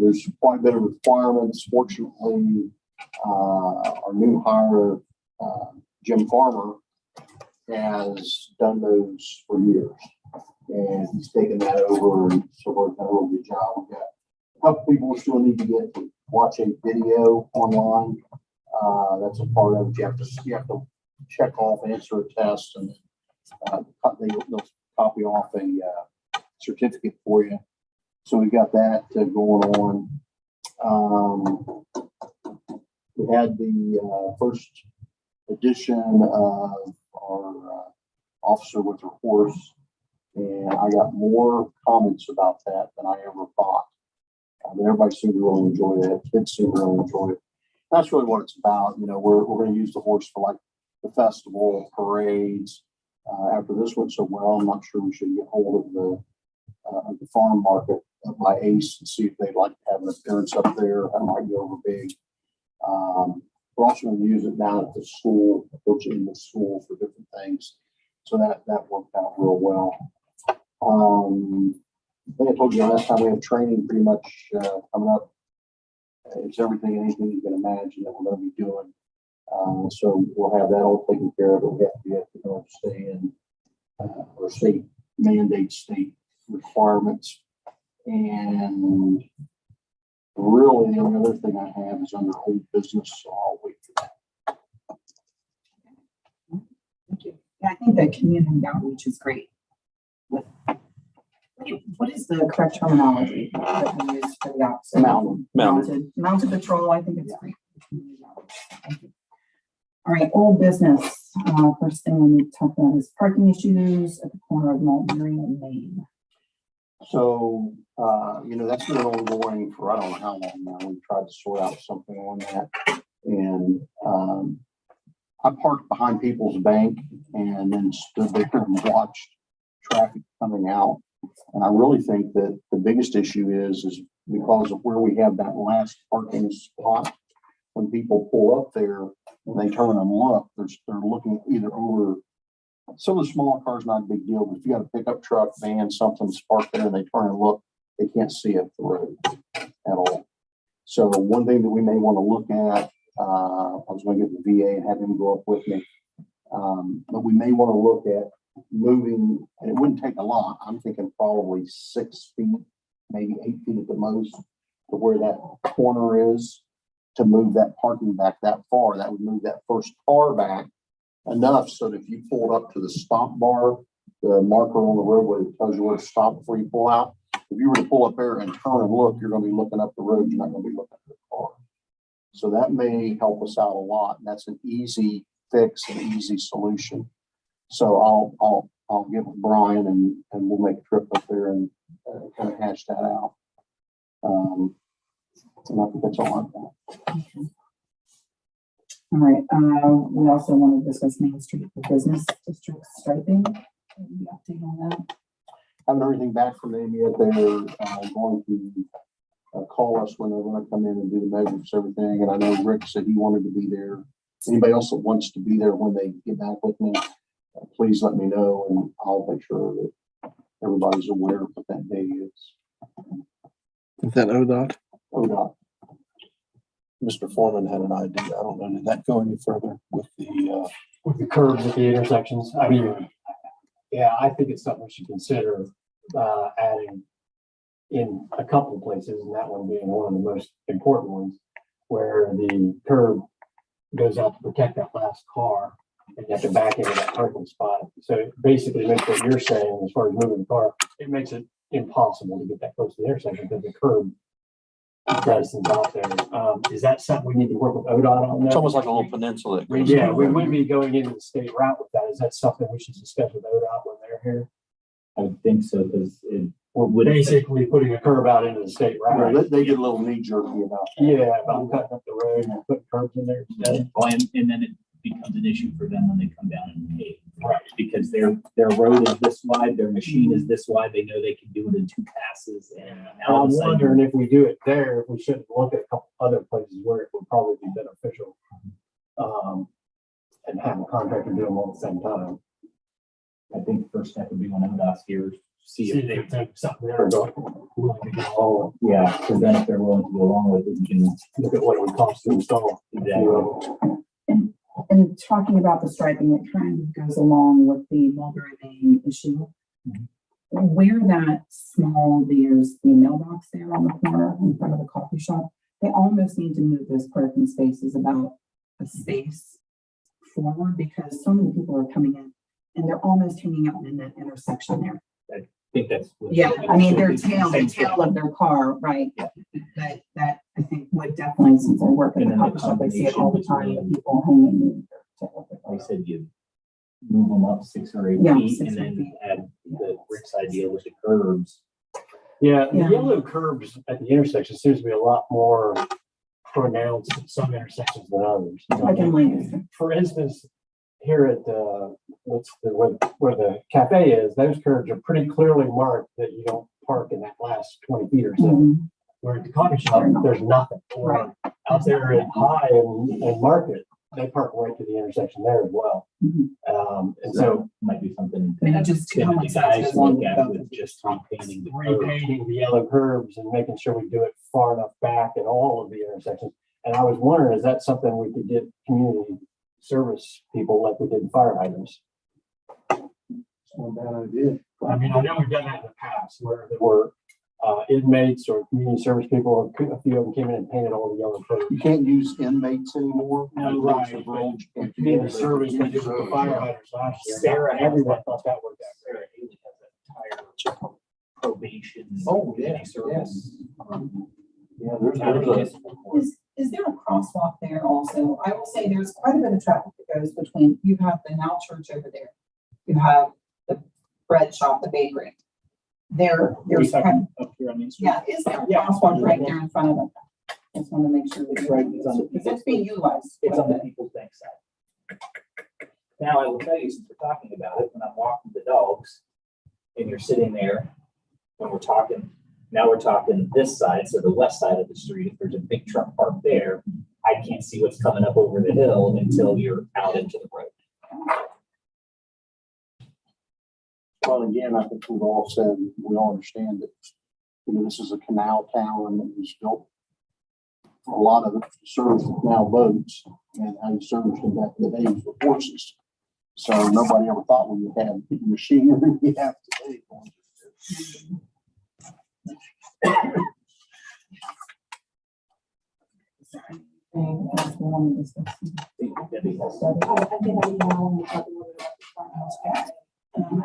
There's quite a bit of requirements. Fortunately, our new hire, Jim Farmer, has done those for years. And he's taken that over, and so we're doing a really good job. We've got a couple people still need to get to watch a video online. That's a part of it. You have to check off, answer a test, and they'll copy off a certificate for you. So we got that going on. We had the first edition of our Officer with Her Horse. And I got more comments about that than I ever thought. But everybody seemed to really enjoy that. Kids seemed to really enjoy it. That's really what it's about. You know, we're going to use the horse for like the festival, parades. After this went so well, I'm not sure we should get hold of the farm market by Ace and see if they'd like to have an appearance up there. That might be over big. We're also going to use it down at the school, coaching the school for different things. So that worked out real well. I think I told you last time we have training pretty much coming up. It's everything and anything you can imagine that we're going to be doing. So we'll have that all taken care of. We have to be at the stay in or state mandate, state requirements. And really, the only other thing I have is under old business, so I'll wait for that. Thank you. Yeah, I think the community outreach is great. What is the correct terminology that we use for the officer? Mounted patrol. I think it's great. Thank you. All right, old business. First thing we need to talk about is parking issues at the corner of Mulberry and Main. So, that's been ongoing for I don't know how long now. We tried to sort out something on that. And I parked behind People's Bank and then stood there and watched traffic coming out. And I really think that the biggest issue is because of where we have that last parking spot. When people pull up there and they turn and look, they're looking either over. Some of the smaller cars, not a big deal, but if you got a pickup truck, van, something's parked there and they turn and look, they can't see up the road at all. So one thing that we may want to look at, I was going to get the VA and have him go up with me, but we may want to look at moving, and it wouldn't take a lot. I'm thinking probably 6 feet, maybe 8 feet at the most, to where that corner is, to move that parking back that far. That would move that first car back enough so that if you pulled up to the stop bar, the marker on the roadway that tells you where to stop before you pull out, if you were to pull up there and turn and look, you're going to be looking up the road. You're not going to be looking at the car. So that may help us out a lot. And that's an easy fix, an easy solution. So I'll get with Brian and we'll make a trip up there and kind of hash that out. And I think that's all I've got. All right. We also want to discuss Main Street for business district striping. Any update on that? Haven't heard anything back from them yet. They're going to call us when they're going to come in and do the measurements, everything. And I know Rick said he wanted to be there. Anybody else that wants to be there when they get back with me, please let me know, and I'll make sure that everybody's aware of what that day is. Is that ODOT? ODOT. Mr. Foreman had an idea. I don't know, did that go any further with the curbs at the intersections? I mean, yeah, I think it's something we should consider adding in a couple of places, and that one being one of the most important ones, where the curb goes out to protect that last car, and you have to back into that parking spot. So it basically makes what you're saying as far as moving the car, it makes it impossible to get that close to the intersection because the curb presence out there. Is that something we need to work with ODOT on? it's almost like a little peninsula. That goes Yeah, through we there. wouldn't be going into the state route with that. Is that something we should discuss with ODOT when they're here? I would think so, because We're basically putting a curb out into the state route. Yeah, they get a little knee jerky about that. Yeah, about cutting up the road and putting curbs in there instead. and then it becomes an issue for them when they come down and pave. Right. Because their road is this wide, their machine is this wide, they know they can do it in 2 passes. And all I'm of a sudden, wondering if we do it there, if we shouldn't look at a couple other places where it would probably be beneficial. And have a contractor do them all at the same time. I think the first step would be when ODOT's here, see if they, think something there is willing to get along yeah, because then if they're willing to go along with it, we can with. Look at what it would cost to install. And talking about the striping, it kind of goes along with the Mulberry Main issue. Where that small, there's the mailbox there on the corner in front of the coffee shop, they almost need to move those parking spaces about a space forward, because so many people are coming in and they're almost hanging out in that intersection there. I think that's. Yeah, I mean, the tail of their car, right? That I think would definitely, since I work at the coffee shop, I see it all the time, the people hanging. They said you move them up 6 or 8 Yeah, feet 6 and or 8 then feet. add the Rick's idea with the curbs. Yeah, the Yeah. yellow curbs at the intersection seems to be a lot more pronounced at some intersections than others. Like in Lincoln. For instance, here at where the cafe is, those curbs are pretty clearly marked that you don't park in that last 20 feet or so. Mhm. Where at the coffee shop, there's nothing. Or out there at High and Market, they park right to the intersection there as well. And so Might be something. I mean, it just Tim and the guys coincides look with at the- with just repainting the curb. repainting the yellow curbs and making sure we do it far enough back at all of the intersections. And I was wondering, is that something we could get community service people like we did in fire hydrants? Not a bad idea. I mean, I know we've done that in the past where there were inmates or community service people, a few of them came in and painted all the yellow curbs. You can't use inmates anymore. No, right, but community service, they did with the fire hydrants last year. Sarah, Everyone thought that worked out great. Sarah Haley has that entire probation. Oh, yeah, community service. Yeah, there's Is there a crosswalk there also? I will say there's quite a bit of traffic that goes between, you have the Now Church over there. You have the bread shop, the bakery. There's kind of, Up here on Main Street. yeah, is there a Yeah. crosswalk right there in front of them? Just want to make sure that. It's right, it's on the- Because it's being utilized. It's on the people's bank side. Now, I will tell you, since we're talking about it, when I'm walking the dogs and you're sitting there, when we're talking, now we're talking this side, so the west side of the street, if there's a big truck parked there, I can't see what's coming up over the hill until you're out into the road. Well, again, I think we've all said, we all understand that, this is a canal town that was built for a lot of it to serve now boats, and how you serviced them back in the days with horses. So nobody ever thought we would have the machinery we have today. Debbie has- I think I know when we talked a little bit about the farmhouse cafe.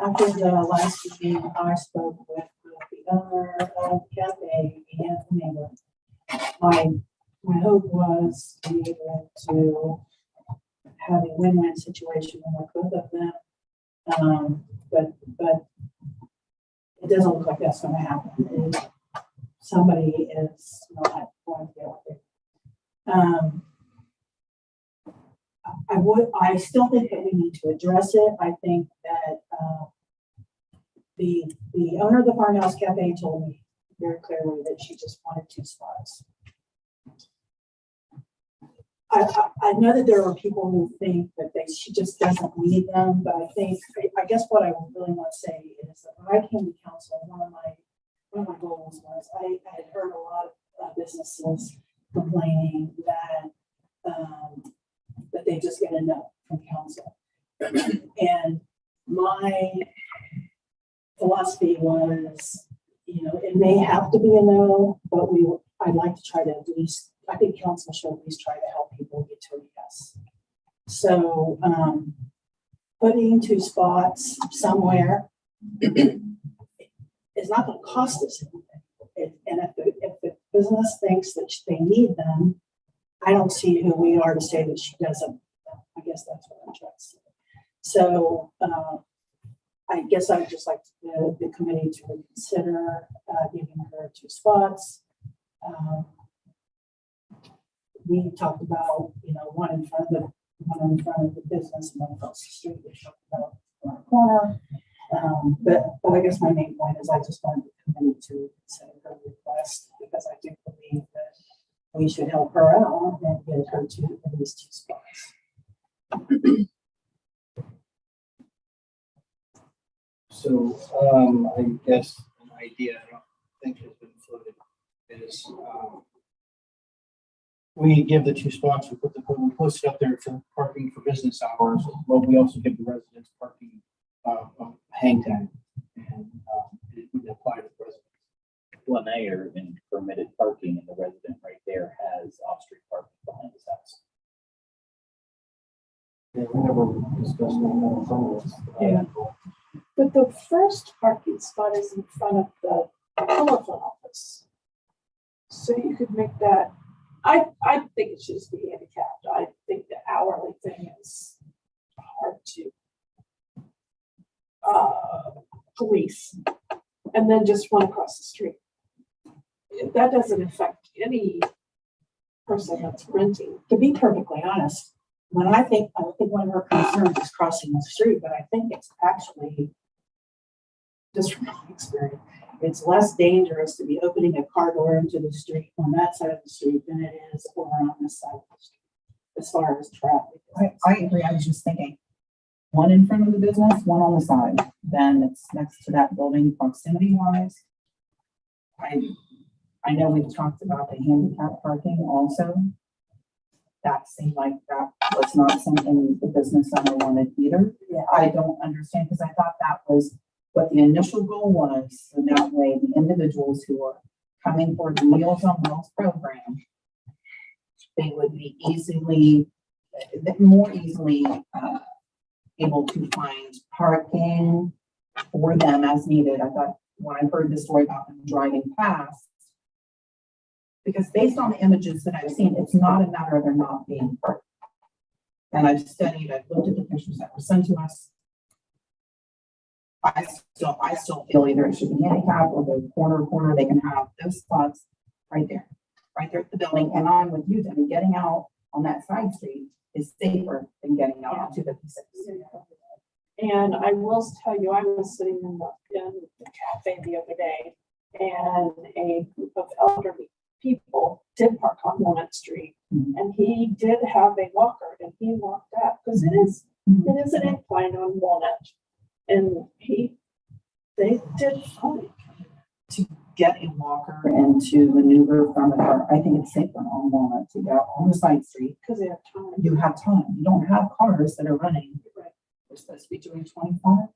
After the last meeting, I spoke with the owner of the cafe and the neighbor. My hope was to be able to have a win-win situation with both of them. But it doesn't look like that's gonna happen. Somebody is not going to be able to. I still think that we need to address it. I think that, the owner of the farmhouse cafe told me very clearly that she just wanted 2 spots. I know that there are people who think that she just doesn't need them, but I guess what I really want to say is that when I came to council, one of my goals was, I had heard a lot of businesses complaining that they just get a no from council. And my philosophy was, it may have to be a no, but I'd like to try to at least, I think council should at least try to help people get to a yes. So, putting 2 spots somewhere is not going to cost us anything. And if the business thinks that they need them, I don't see who we are to say that she doesn't. I guess that's what I'm trying to say. So, I guess I would just like the committee to reconsider giving her 2 spots. We talked about, one in front of the business and one across the street. We talked about one corner. But I guess my main point is I just wanted the committee to consider her request, because I do believe that we should help her out and get her to at least 2 spots. So, I guess an idea I don't think has been floated is, we give the 2 spots, we post it up there for parking for business hours, but we also give the residents parking, hang tag. And, it would apply to the residents. Lanier in permitted parking, and the resident right there has off-street parking behind his house. Yeah, we never discussed that. Yeah. But the first parking spot is in front of the telephone office. So you could make that, I think it should just be handicapped. I think the hourly thing is hard to police. And then just one across the street. that doesn't affect any person that's renting. To be perfectly honest, I think one of her concerns is crossing the street, but I think it's actually, just from my experience, it's less dangerous to be opening a car door into the street on that side of the street than it is over on this side of the street, as far as traffic. I agree. I was just thinking, one in front of the business, one on the side, then it's next to that building proximity wise. I know we've talked about the handicap parking also. That seemed like that was not something the business owner wanted either. Yeah. I don't understand, because I thought that was what the initial goal was. So that way the individuals who are coming for the Meals on Wheels program, they would be more easily able to find parking for them as needed. I thought when I heard the story about them driving past, because based on the images that I've seen, it's not a matter of there not being parked. And I've studied, I've looked at the pictures that were sent to us. I still feel either it should be handicapped or the corner, they can have those spots right there at the building. And I'm with you, Debbie, getting out on that side street is safer than getting out on 256. And I will tell you, I was sitting in the cafe the other day, and a group of elderly people did park on Walnut Street, and he did have a walker, and he walked up because it is an incline on Walnut, and they did fine. To get a walker and to maneuver from the car, I think it's safer on Walnut to go on the side street. Because they have time. You have time. You don't have cars that are running. We're supposed to be doing 25.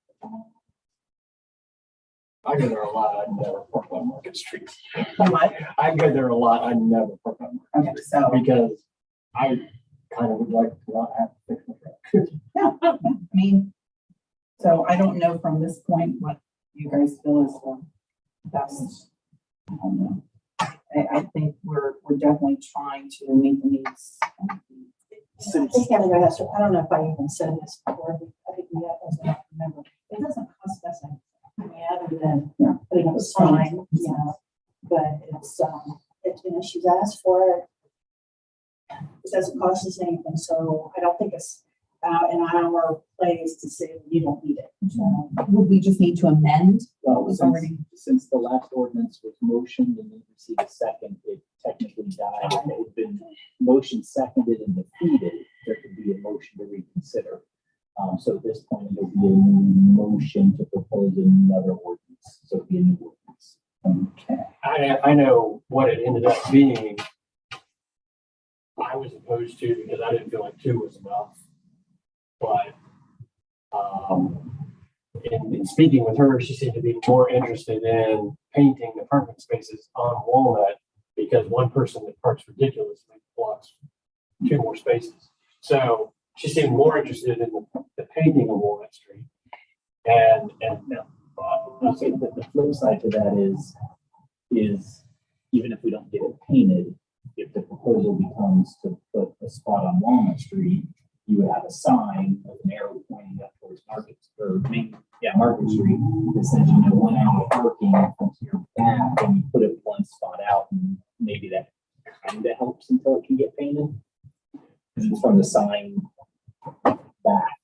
I go there a lot, I never park on Market Street. What? I go there a lot, I never park on Market Okay, Street, so because I kind of would like to not have to fix my truck. yeah, I mean, so I don't know from this point what you guys feel is the best. I don't know. I think we're definitely trying to meet the needs. I think everybody has to, I don't know if I even said this before, I think we have to remember, it doesn't cost us anything. I mean, other than putting up a sign, but it's, she's asked for it. It doesn't cost us anything, so I don't think it's in our place to say you don't need it. Would we just need to amend what Well, was already? since the last ordinance was motioned and then received a second, it technically died. If it had been motion seconded and defeated, there could be a motion to reconsider. So at this point, it'll be a motion to propose another ordinance, so it'll be a new ordinance. Okay. I know what it ended up being. I was opposed to because I didn't feel like 2 was enough. But in speaking with her, she seemed to be more interested in painting the parking spaces on Walnut, because one person that parks ridiculously blocks 2 more spaces. So she seemed more interested in the painting of Walnut Street. And I'll say that the flip side to that is even if we don't get it painted, if the proposal becomes to put a spot on Walnut Street, you would have a sign with an arrow pointing up towards Market Street that says, 1 hour parking from your back, and you put it one spot out, and maybe that kind of helps until it can get painted. Because it's from the sign back.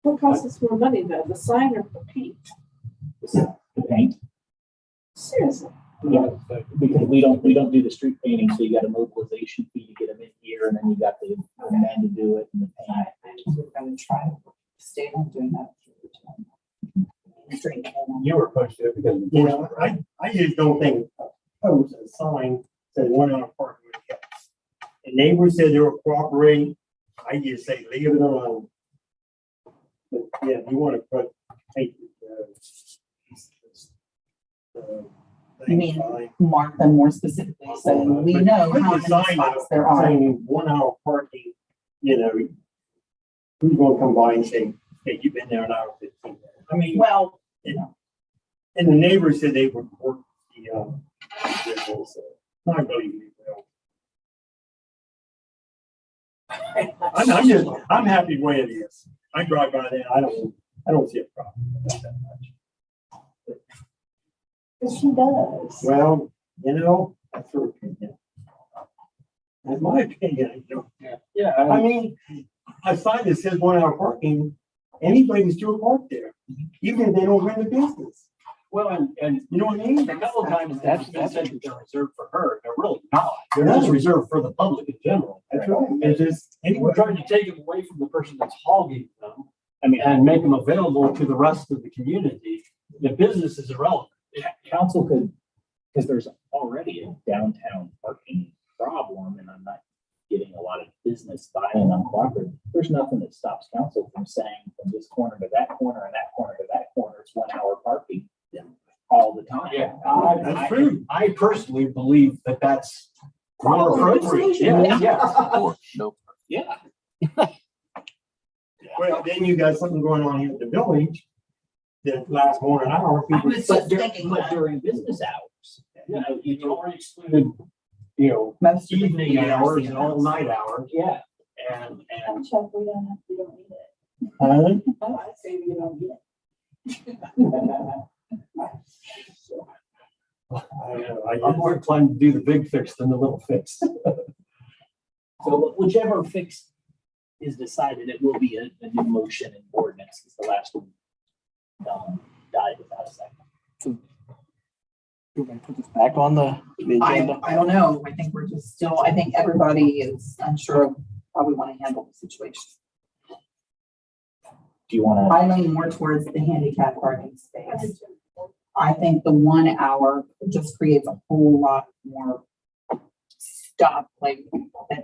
What costs us more money, the sign or the paint? The paint. Seriously. Yeah, because we don't do the street painting, so you got a mobilization fee to get them in here, and then you got the man to do it and the paint. We're going to try to stay on doing that. Straight. you were opposed to it because of the You enforcement, know, right? I just don't think a post, a sign says 1 hour parking would help. The neighbors said they were cooperating. I just say leave it alone. But yeah, if you want to put, take You mean mark them more specifically, so we know how many spots there are. Saying 1 hour parking, who's gonna come by and say, hey, you've been there an hour 15 minutes? I mean, Well, and the neighbors said they would work the not really well. I'm happy the way it is. I drive by there, I don't see a problem with that much. Cause she does. Well, that's her opinion. That's my opinion, Yeah. I mean, a sign that says 1 hour parking, anybody can still park there, even if they don't rent a business. Well, and You know what I mean? a couple of times that's been said that they're reserved for her. They're really not. They're just reserved for the public in general. That's right. It's just, We're trying to take them away from the person that's hogging them I mean, and make them available to the rest of the community. The business is irrelevant. council could, because there's already a downtown parking problem, and I'm not getting a lot of business buy-in on cooperative. There's nothing that stops council from saying from this corner to that corner and that corner to that corner, it's 1 hour parking all the time. Yeah, that's true. I personally believe that that's more appropriate. Yeah, yeah. No. Yeah. Well, then you got something going on here at the village that lasts more than an hour. I People, was just thinking But that. during business hours, You already excluded, Most of the evening community hours see and it. all night hours. yeah. And Chuck, we don't need it. huh? Oh, I say we don't need it. I don't know, I I'm just- more inclined to do the big fix than the little fix. So whichever fix is decided, it will be a new motion and ordinance, because the last one died without a second. We're gonna put this back on the agenda. I don't know. I think we're just still, I think everybody is unsure of how we want to handle the situation. Do you want to? I lean more towards the handicap parking space. I think the 1 hour just creates a whole lot more stuff, like,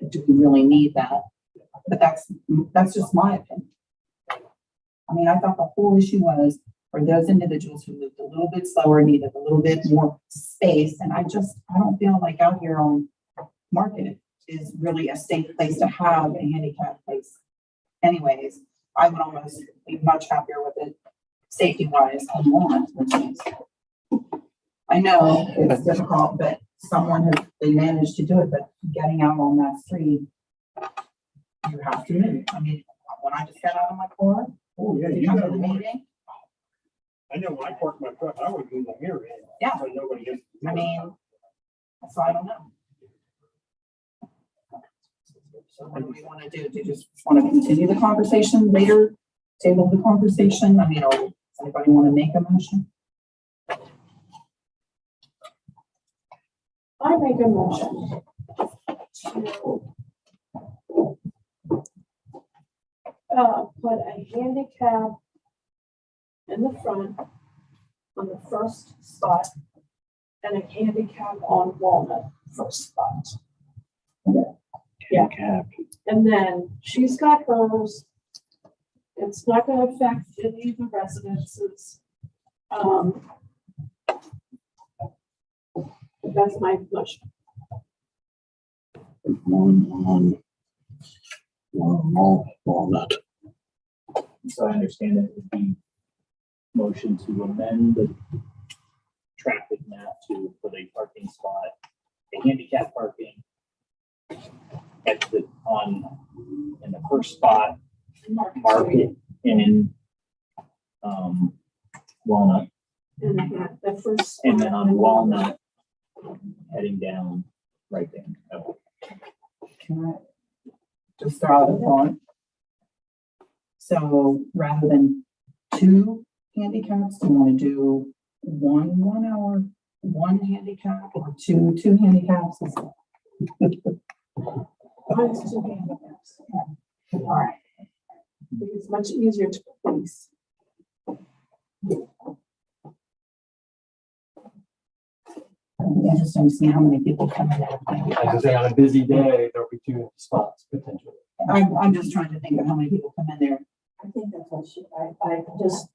do we really need that? But that's just my opinion. I mean, I thought the whole issue was for those individuals who lived a little bit slower, needed a little bit more space, and I don't feel like out here on Market is really a safe place to have a handicap place. Anyways, I would almost be much happier with it, safety-wise, on lawn, which is. I know it's difficult, but they managed to do it, but getting out on that street, you have to move. I mean, when I just got out of my car, Oh, yeah, to you come to got the one. meeting, I know when I park my truck, I would move my mirror in. Yeah. So nobody gets. I mean, so I don't know. So what do we want to do? Do you just want to continue the conversation later, table the conversation? I mean, or does anybody want to make a motion? I make a motion to put a handicap in the front on the first spot and a handicap on Walnut first spot. Yeah. Handicap. And then she's got hers. It's not gonna affect any of the residences. That's my motion. One on Walnut. So I understand it would be motion to amend the traffic map to put a parking spot, a handicap parking at in the first spot, Market and Walnut, And I got the first. and then on Walnut, heading down right there. Oh, Can I just throw out a thought? So rather than 2 handicaps, do you want to do 1 hour, 1 handicap, or two handicaps? Mine's 2 handicaps. All right. It's much easier to police. It'll be interesting to see how many people come in there. As I say, on a busy day, there'll be 2 empty spots potentially. I'm just trying to think of how many people come in there. I think that's what I just,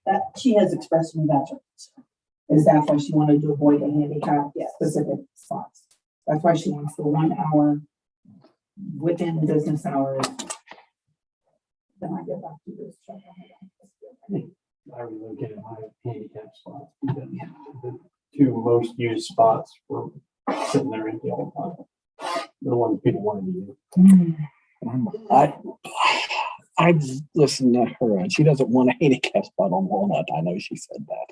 that she has expressed to me that's her concern. Is that why she wanted to avoid the handicap specific spots? That's why she wants the 1 hour within business hours. Then I get back to this. I relocated my handicap spots because the 2 most used spots were sitting there empty all the time. The ones people wanted to use. I've listened to her and she doesn't want a handicap spot on Walnut. I know she said that.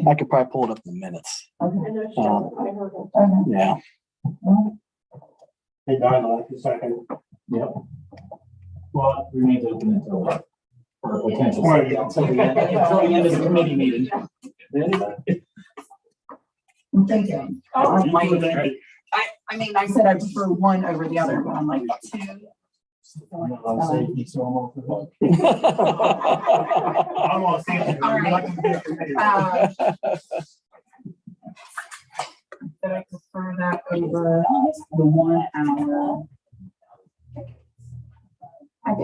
I could probably pull it up in the minutes. I know, Cheryl, I heard it. Okay. Yeah. Hey, Don, like a second. Yep. Well, we need to open it till for a potential. Well, yeah. Until the end of the committee meeting. I'm thinking. I mean, I said I prefer one over the other, but I'm like two. I'll say he's almost the hook. I'm all saying. All right. But I prefer that over the 1 hour. I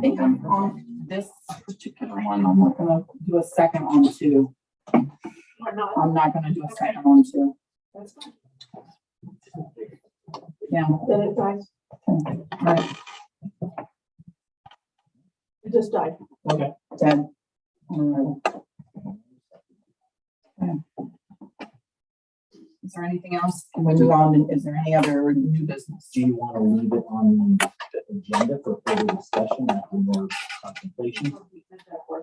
think I'm on this particular one. I'm not gonna do a second on two. I'm not gonna do a second on two. That's fine. Yeah. Then it dies. Right. It just died. Okay. Dead. All right. Okay. Is there anything else? Can we move on? Is there any other new business? Do you want to leave it on the agenda for further discussion after more contemplation?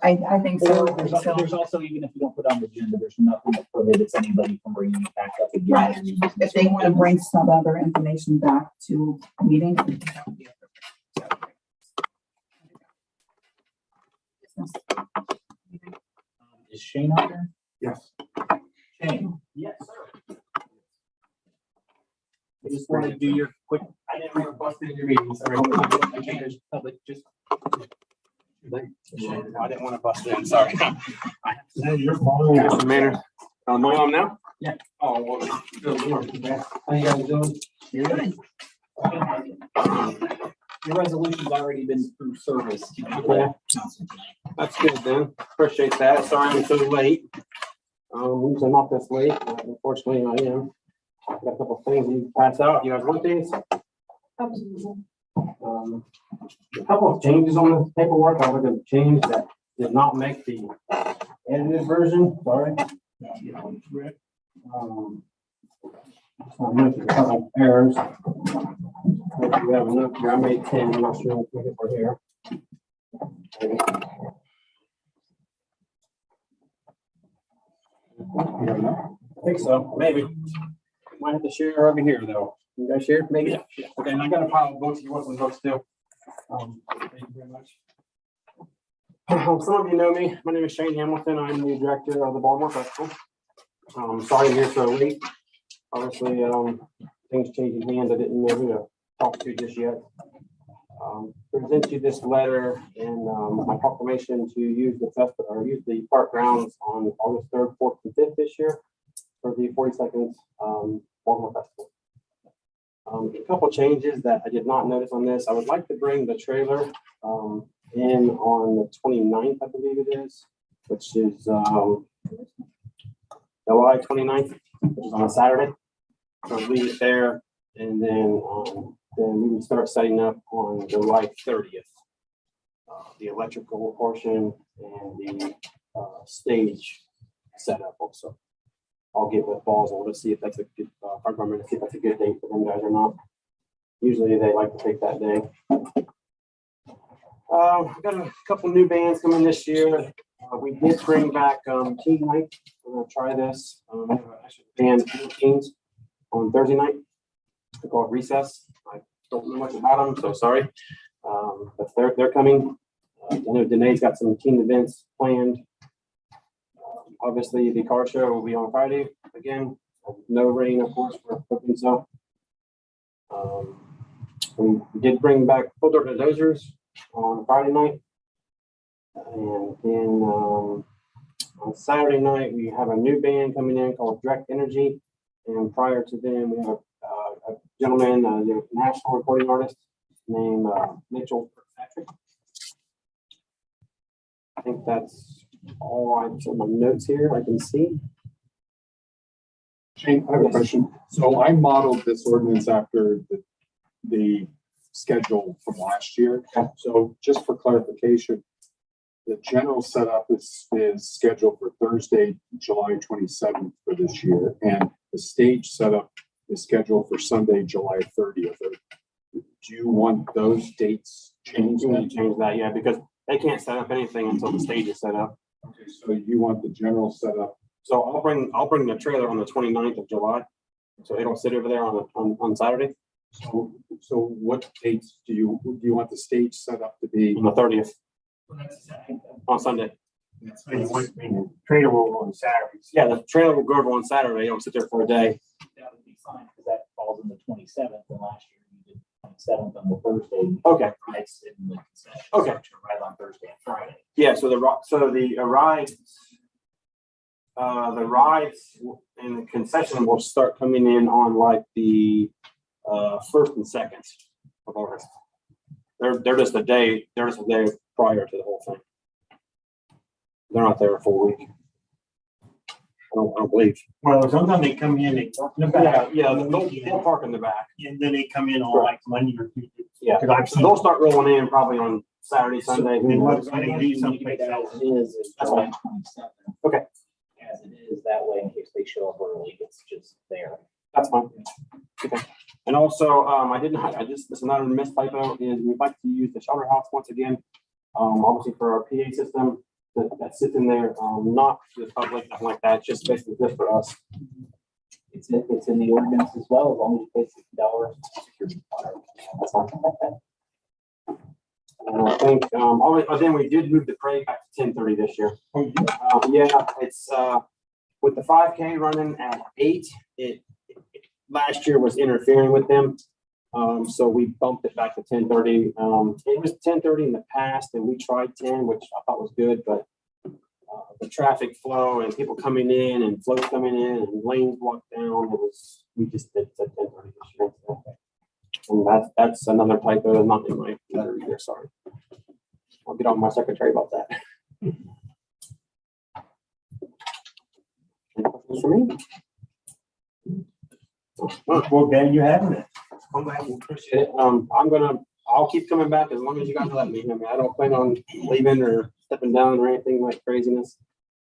I think so. There's also, even if you don't put on the agenda, there's nothing that prohibits anybody from bringing it back up again. Right. If they want to bring some other information back to a meeting. that would be appropriate. Is Shane out there? Yes. Shane? Yes, sir. I just wanted to do your quick. I didn't want to bust in your meeting, sorry. Public, just. I didn't want to bust in, sorry. No, you're fine. Mr. Maynard, am I on now? Yeah. Oh, well, good Lord. How you guys doing? Good. Your resolution's already been through service. Okay. That's good then. Appreciate that. Sorry I'm so late. Usually not this late, but unfortunately I am. I've got a couple things you pass out. You guys want these? A couple of changes on the paperwork. I would have changed that did not make the edited version, sorry. I noticed a couple errors. We have enough here. I made 10, I'm not sure if we're here. I think so, maybe. Might have to share over here though. You guys share, maybe? Yeah. Okay, and I got a pile of books. You want some books too? Thank you very much. Some of you know me. My name is Shane Hamilton. I'm the director of the Baltimore Festival. Sorry I'm here so late. Obviously, things changing hands. I didn't know who to talk to just yet. Present you this letter and my proclamation to use the festival or use the park grounds on August 3rd, 4th, and 5th this year for the 42nd Baltimore Festival. A couple changes that I did not notice on this. I would like to bring the trailer in on the 29th, I believe it is, which is July 29th, which is on a Saturday. So leave it there, and then we would start setting up on July 30th. The electrical portion and the stage setup also. I'll get with balls and let's see if that's a good see if that's a good date for them guys or not. Usually they like to take that day. I've got a couple new bands coming this year. We did bring back Teen Night. We're gonna try this. We have actually band Teens on Thursday night. They're called Recess. I don't know much about them, so sorry. But they're coming. I know Danae's got some teen events planned. Obviously, the car show will be on Friday again. No rain, of course, we're hoping so. We did bring back Full Dirt and Dozers on Friday night. And then on Saturday night, we have a new band coming in called Direct Energy. And prior to them, we have a gentleman, a national recording artist named Mitchell Patrick. I think that's all I have on my notes here. I can see. Shane, I have a question. So I modeled this ordinance after the schedule from last year. So just for clarification, the general setup is scheduled for Thursday, July 27th for this year, and the stage setup is scheduled for Sunday, July 30th. Do you want those dates changed? We need to change that, yeah, because they can't set up anything until the stage is set up. Okay, so you want the general setup So I'll bring the trailer on the 29th of July. So it'll sit over there on Saturday, So what dates do you want the stage set up to be? on the 30th, on Sunday. So you want, I mean, trailer will on Saturdays. Yeah, the trailer will go over on Saturday. It'll sit there for a day. That would be fine, because that falls on the 27th, and last year you did 27th on the Thursday. Okay. Rides in the concession. Okay. structure right on Thursday and Friday. Yeah, so the rides in the concession will start coming in on like the 1st and 2nd of August. They're just a day prior to the whole thing. They're not there a full week. I don't believe. Well, sometimes they come in, they park in the back. Yeah, they'll park in the back. And then they come in on like Monday or Tuesday. Yeah, Cause I've so seen. they'll start rolling in probably on Saturday, Sunday. And what's I gonna think be you need to someplace get that else. as it is July 27th. Okay. As it is, that way, in case they show up early, it's just there. That's fine. Okay. And also, this is another missed typo, is we'd like to use the shelter house once again. Obviously for our PA system that sits in there, not to the public, nothing like that, just basically just for us. It's in the ordinance as well, as long as you pay $60 security deposit. That's all. And I think, then we did move the parade back to 10:30 this year. Yeah, it's, with the 5K running at 8, last year was interfering with them. So we bumped it back to 10:30. It was 10:30 in the past and we tried 10, which I thought was good, but the traffic flow and people coming in and floats coming in and lanes blocked down, we just did 10:30 this year. And that's another typo, not in my letter either, sorry. I'll get on my secretary about that. Any questions for me? Well, Ben, you having it? Come back and appreciate it. I'll keep coming back as long as you guys let me. I mean, I don't plan on leaving or stepping down or anything like craziness.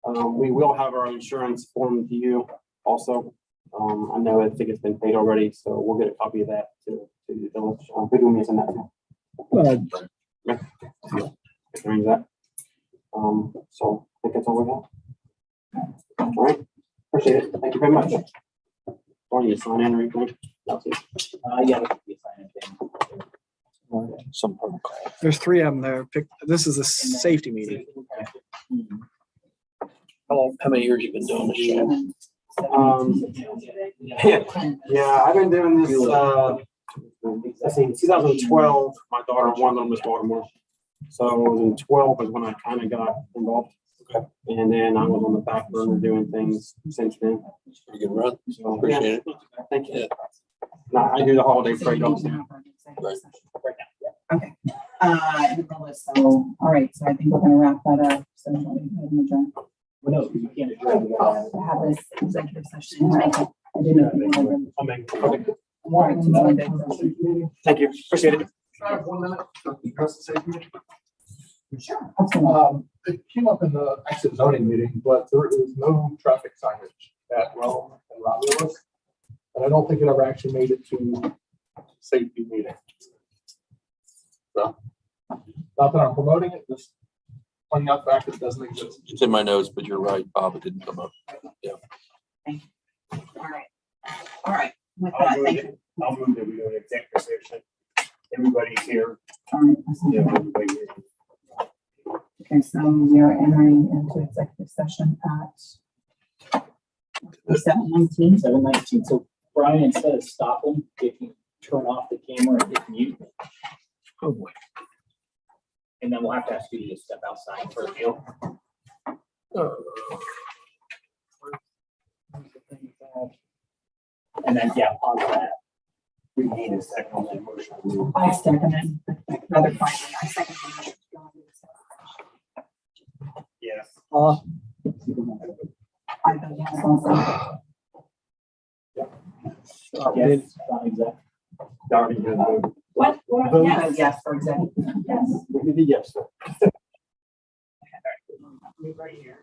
We will have our insurance form to you also. I think it's been paid already, so we'll get a copy of that to the village. Who do we send that to? Yeah. Arrange that. So I think that's all we have. All right. Appreciate it. Thank you very much. Or you sign in or anything? That's it. Yeah, there could be a sign-in thing. Some protocol. There's 3 of them there. This is a safety meeting. How many years you been doing this, Shane? Yeah, I've been doing this, let's see, 2012, my daughter won on Miss Baltimore. So it was in 12 is when I kind of got involved. Okay. And then I was on the back burner doing things since then. Pretty good run. So, Appreciate yeah, it. thank you. Yeah. No, I do the holiday parade also. Right. Okay, so, all right, so I think we're gonna wrap that up, so we can adjourn. Well, no, because you can't adjourn. Have this executive session. I didn't know if you wanted I'll make. to- All right, so now executive session. Thank you. Appreciate it. Can I have 1 minute to address the safety? Sure, absolutely. It came up in the exit zoning meeting, but there is no traffic signage at Rome and Romulus. And I don't think it ever actually made it to safety meeting. So, not that I'm promoting it, just pointing out the fact that it doesn't exist. It's in my notes, but you're right, Bob, it didn't come up. All right, with that, I'll thank move you. it. I'll move that we do an executive session. Everybody's here. All right, Yeah, everybody here. okay, so we are entering into executive session at 7:19. 7:19. So Brian, instead of stopping, if you turn off the camera and hit mute. Oh, boy. And then we'll have to ask you to step outside for a deal. And then, yeah, pause that. We need a second on the motion. I second it. Rather quietly, I second the motion. Yes. I vote yes also. Yes, not exactly. Darby has voted. What? Vote. Yes, yes, for executive. Yes. We need a yes. Right here.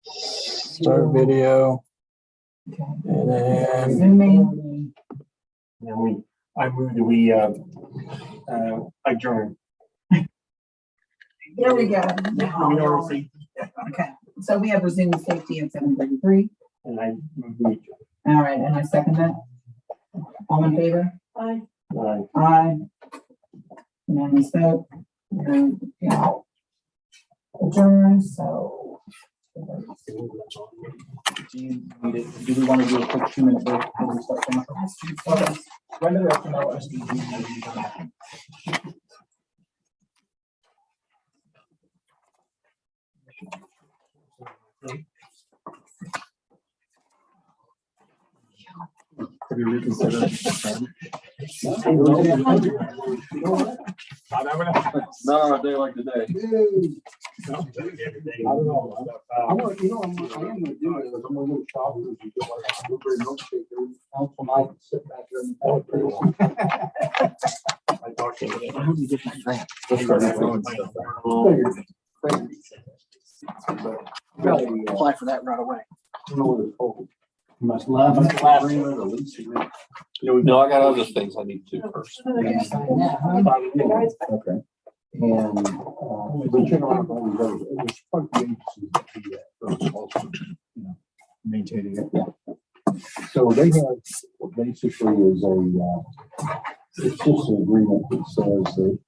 Start video. And then Zooming. And I moved, we adjourn. There we go. We are safe, Okay, so we have resumed safety at 7:33. and I moved we adjourn. All right, and I second that. All in favor? Aye. Aye. Unanimous vote. Adjourn, so. Do you need it? Do we want to do a quick 2-minute break before we start? Okay. Run to the restroom. Have you reconsidered? Not on a day like today. I don't know. I'm gonna, you know, I am gonna do it, I'm gonna go shopping. Blueberry milkshake, council night, sit back there and. Oh, pretty well. I talked to you. How do you get that grant? apply for that right away. Must love. No, I got other things I need to first. Okay. And, but you know, it was quite the agency that do that, first also, you know, maintaining it. Yeah. So they have, basically is it's just an agreement that says that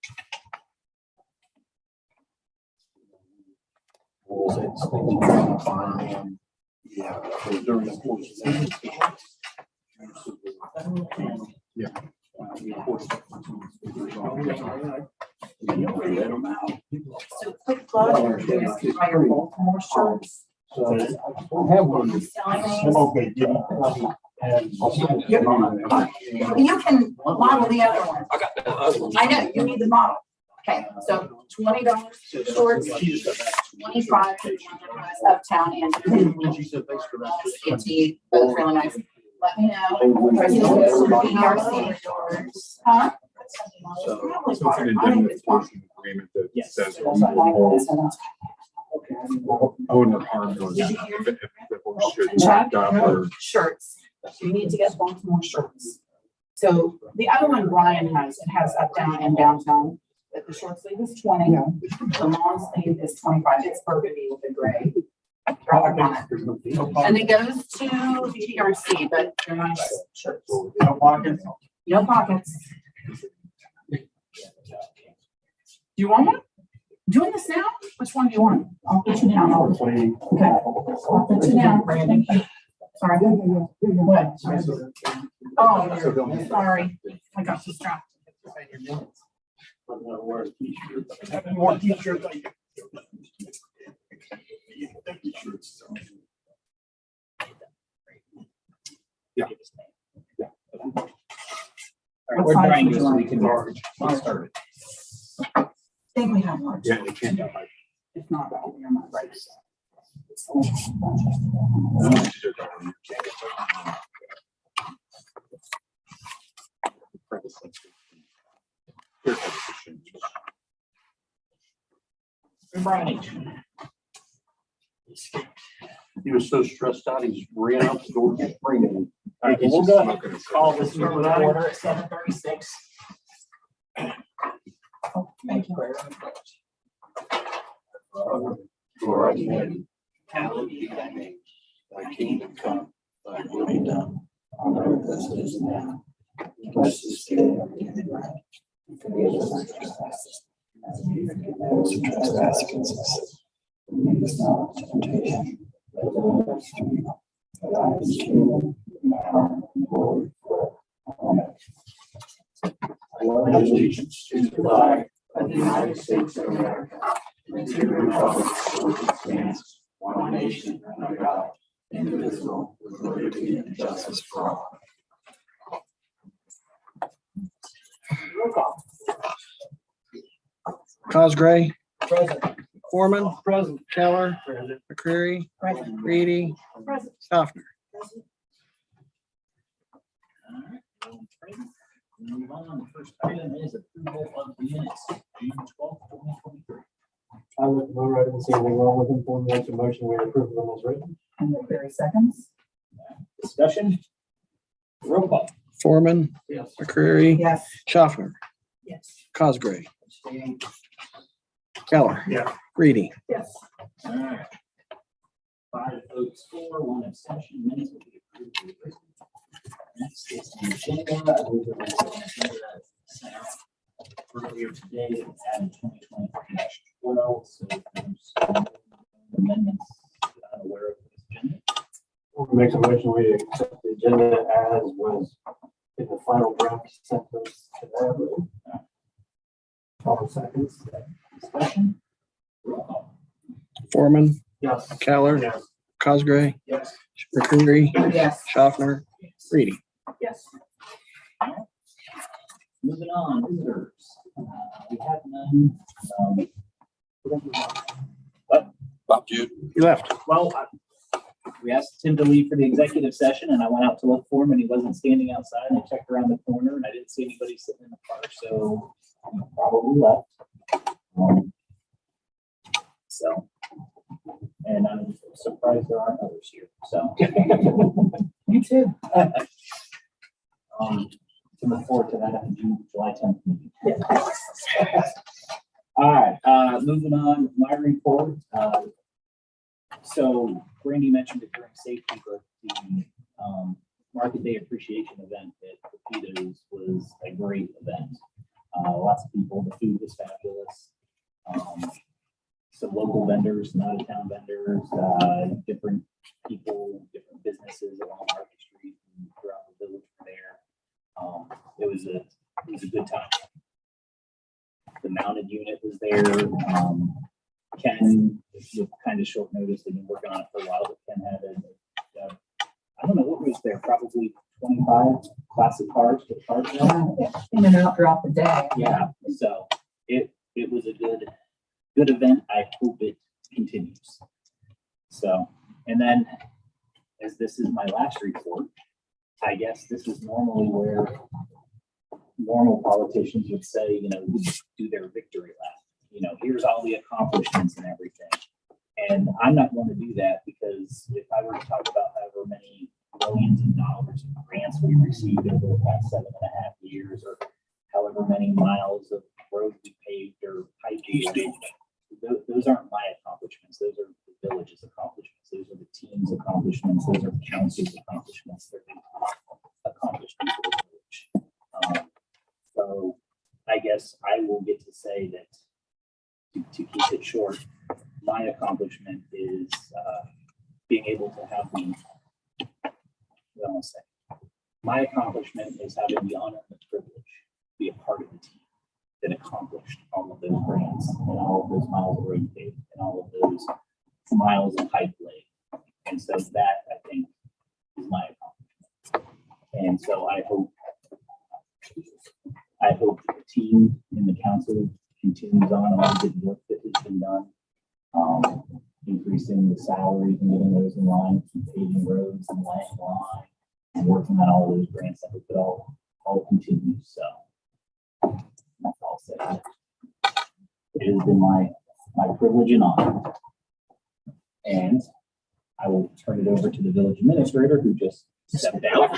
yeah, during the course of yeah. So quick plug, you guys can buy your Baltimore shirts. So I have one. Okay. You can model the other one. I got the other one. I know, you need the model. Okay, so $20 shorts, 25 uptown and skinty, both really nice. Let me know. Huh? So it's an indemnification agreement that says we will own the harm goes down if the horse should jacked up or. Shirts. You need to get Baltimore shirts. So the other one Brian has, it has up, down, and downtown. But the short sleeve is 20. The long sleeve is 25. It's burgundy with the gray. And it goes to TRC, but they're nice shirts. No pockets. No pockets. Do you want one? Doing this now? Which one do you want? I'll put you down. Okay. I'll put you down. Thank you. Sorry. What? Oh, sorry. I got distracted. More t-shirts. Yeah. We're trying to, so we can get started. I think we have one. Yeah, they can't do it. If not, I'll give you my right. He was so stressed out, he's ran out the door screaming. We'll go call this meeting to order at 7:36. Thank you. For I can, hallowed be thy name. Thy kingdom come, thy will be done, on earth as it is now. Give us this day our daily bread. Forgive us our trespasses, as we forgive those who trespass against us. Lead us not into temptation, but deliver us from evil. For thine is the kingdom, and the power, and the glory forever. Amen. I pledge allegiance to the flag of the United States of America, and to the republic for which it stands, one nation under God, indivisible, with liberty and justice for all. Cosgray, Present. Foreman, Present. Keller, Present. McCreary, Present. Reedy, Stoffner. Move on. The first item is approval of the minutes, June 12th, 2023. I looked them over, I didn't see anything wrong with them, for me, make a motion, we approve them as written. And McCreary seconds. Discussion? Roll call. Foreman, Yes. McCreary, Yes. Schaffner, Yes. Cosgray, Abstain. Keller. Yeah. Reedy. Yes. All right. 5 votes for, 1 abstention, minutes will be approved. Next is the agenda. I move that the agenda that was sent out earlier today, it was added 2023-12, so there's amendments that I'm aware of this agenda. We'll make a motion, we accept the agenda as was in the final draft sent to us today. All seconds. Discussion? Roll call. Foreman, Yes. Keller, Yes. Cosgray, Yes. McCreary, Yes. Schaffner, Reedy. Yes. Moving on, visitors. We have none. Bob Jude. He left. Well, we asked Tim to leave for the executive session and I went out to look for him and he wasn't standing outside and I checked around the corner and I didn't see anybody sitting in the car, so he probably left. So, and I'm surprised there aren't others here, so. Me too. To look forward to that at the July 10th meeting. All right, moving on with my report. So Brandy mentioned it during safety, but the Market Day Appreciation event at Pepitos was a great event. Lots of people, the food was fabulous. Some local vendors, some out of town vendors, different people, different businesses along Market Street and throughout the village were there. It was a good time. The mounted unit was there. Ken, with kind of short notice, they've been working on it for a while, but Ken had I don't know what was there, probably 25 classic cars. In and out throughout the day. Yeah, so it was a good event. I hope it continues. So, and then as this is my last report, I guess this is normally where normal politicians would say, do their victory lap. Here's all the accomplishments and everything. And I'm not going to do that because if I were to talk about however many millions of dollars in grants we received over the past 7.5 years, or however many miles of road we paved or pipe we laid, those aren't my accomplishments. Those are the village's accomplishments. Those are the team's accomplishments. Those are the council's accomplishments. They're the accomplishments of the village. So I guess I will get to say that to keep it short, my accomplishment is being able to have my accomplishment is having the honor and the privilege to be a part of the team that accomplished all of those grants and all of those miles of road paved and all of those miles of pipe laid. And so that, I think, is my accomplishment. And so I hope that the team in the council continues on all the good work that has been done. Increasing the salaries and getting those in line, paving roads and laying line and working on all those grants. I hope it all continues. So that's all I'll say. It has been my privilege and honor. And I will turn it over to the village administrator who just stepped down.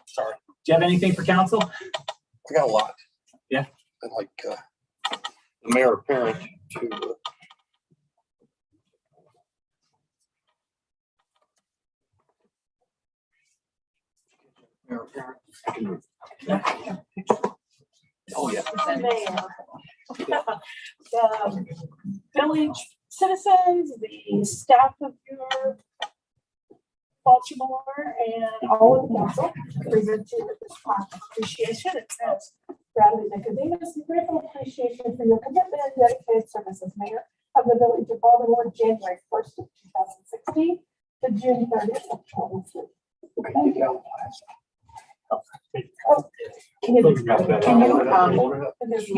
Sorry. Do you have anything for council? I got a lot. Yeah. I'd like the mayor apparent to mayor apparent. Oh, yeah. The village citizens, the staff of your Baltimore and all of the council present you with this plaque of appreciation. It says, Bradley Nicodemus, grateful appreciation for your commitment and dedicated service as mayor of the village of Baltimore, January 1st of 2016 to June 30th of 2023. Thank you. Can you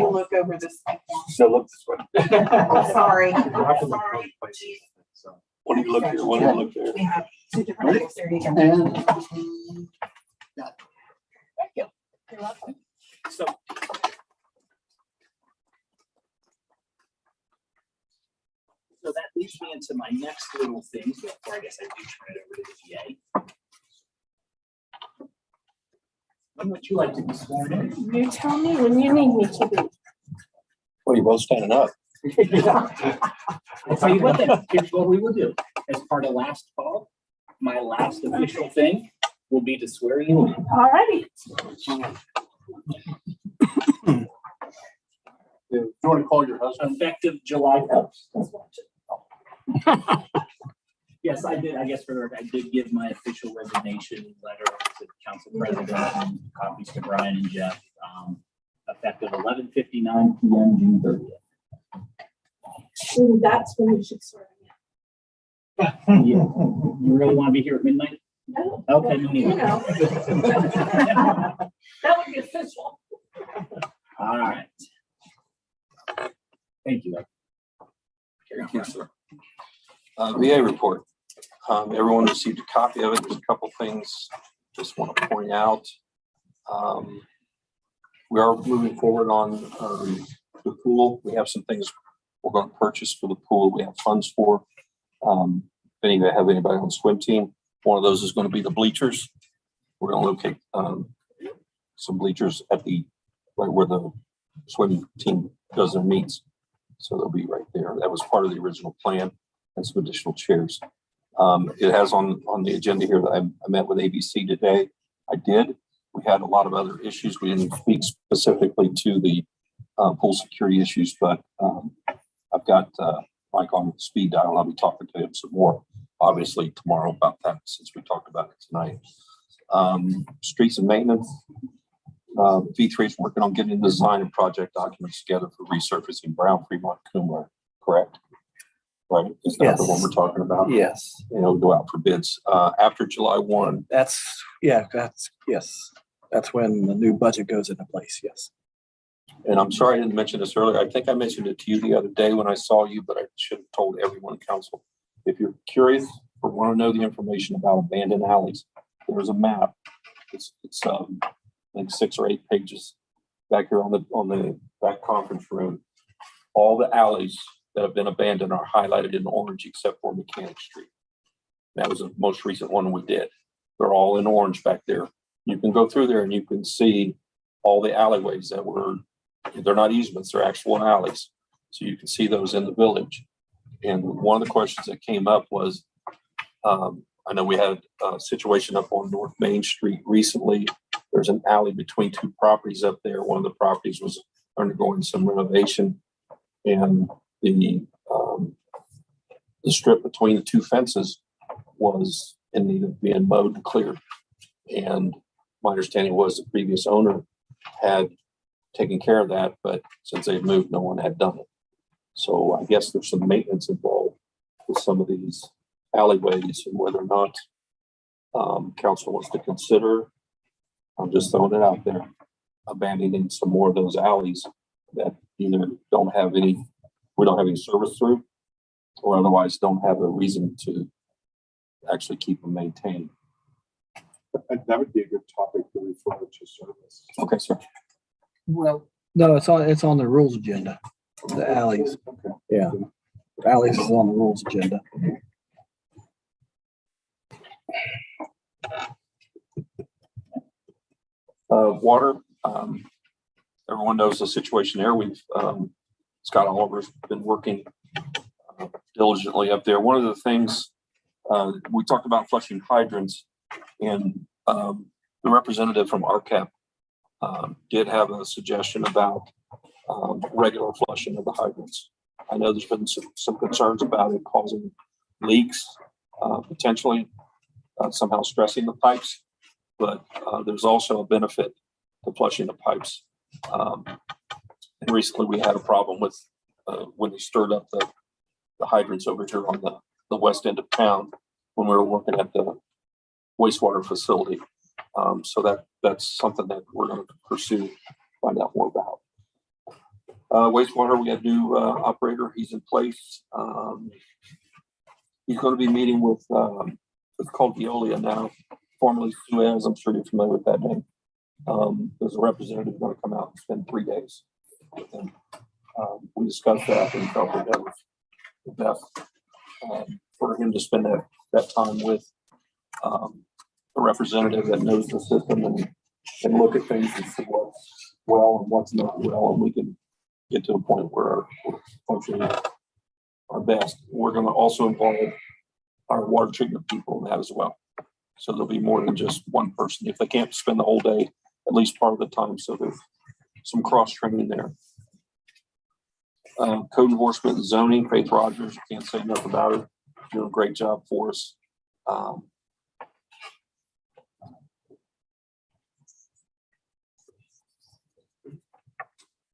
look over this? So look this way. Sorry. One of you look here, one of you look there. We have two different things there. You can- And Thank you. You're welcome. So So that leads me into my next little thing, before I guess I do turn it over to the GA. When would you like to be sworn in? You tell me when you need me to be. What are you both standing up? I'll tell you what then, here's what we will do. As part of last call, my last official thing will be to swear you in. All righty. Do you want to call your husband? Effective July 1st. Yes, I did. I guess for the record, I did give my official resignation letter to the council president and copies to Brian and Jeff, effective 11:59 p.m. June 30th. That's when you should start. Yeah. You really want to be here at midnight? No. Okay, no need. You know. That would be official. All right. Thank you. Thank you, sir. VA report. Everyone received a copy of it. There's a couple things just want to point out. We are moving forward on the pool. We have some things we're going to purchase for the pool. We have funds for. If anybody have anybody on the swim team, one of those is going to be the bleachers. We're going to locate some bleachers at the right where the swim team does their meets. So they'll be right there. That was part of the original plan, and some additional chairs. It has on the agenda here that I met with ABC today. I did. We had a lot of other issues. We didn't speak specifically to the pool security issues, but I've got Mike on speed dial. I'll be talking to him some more, obviously, tomorrow about that, since we talked about it tonight. Streets and maintenance. V3 is working on getting the design and project documents together for resurfacing Brown, Fremont, Coomber, correct? Right? Is that the one we're talking about? Yes. And it'll go out for bids after July 1. That's yes. That's when the new budget goes into place. Yes. And I'm sorry I didn't mention this earlier. I think I mentioned it to you the other day when I saw you, but I should have told everyone in council. If you're curious or want to know the information about abandoned alleys, there's a map. It's like 6 or 8 pages back here on the back conference room. All the alleys that have been abandoned are highlighted in orange except for Mechanic Street. That was the most recent one we did. They're all in orange back there. You can go through there and you can see all the alleyways that they're not easements, they're actual alleys. So you can see those in the village. And one of the questions that came up was, I know we had a situation up on North Main Street recently. There's an alley between 2 properties up there. One of the properties was undergoing some renovation, and the strip between the 2 fences was in need of being mowed and cleared. And my understanding was the previous owner had taken care of that, but since they've moved, no one had done it. So I guess there's some maintenance involved with some of these alleyways, and whether or not council wants to consider, I'm just throwing it out there, abandoning some more of those alleys that either we don't have any service through, or otherwise don't have a reason to actually keep them maintained. That would be a good topic to refer to service. Okay, sir. Well, no, it's on the rules agenda. The alleys. Okay. Yeah. Alleys is on the rules agenda. Water. Everyone knows the situation there. Scott Oliver's been working diligently up there. One of the things we talked about flushing hydrants, and the representative from RCAP did have a suggestion about regular flushing of the hydrants. I know there's been some concerns about it causing leaks, potentially somehow stressing the pipes, but there's also a benefit to flushing the pipes. And recently we had a problem with when they stirred up the hydrants over here on the west end of town when we were working at the wastewater facility. So that's something that we're going to pursue, find out more about. Wastewater, we have a new operator. He's in place. He's going to be meeting with, it's called Veolia now, formerly Suez. I'm sure you're familiar with that name. There's a representative going to come out and spend 3 days with him. We discussed that and felt that Beth, for him to spend that time with a representative that knows the system and look at things and see what's well and what's not well, and we can get to a point where we're functioning our best. We're going to also involve our water treatment people in that as well. So there'll be more than just one person. If they can't spend the whole day, at least part of the time, so there's some cross training there. Code enforcement and zoning, Faith Rogers, can't say enough about her. Doing a great job for us.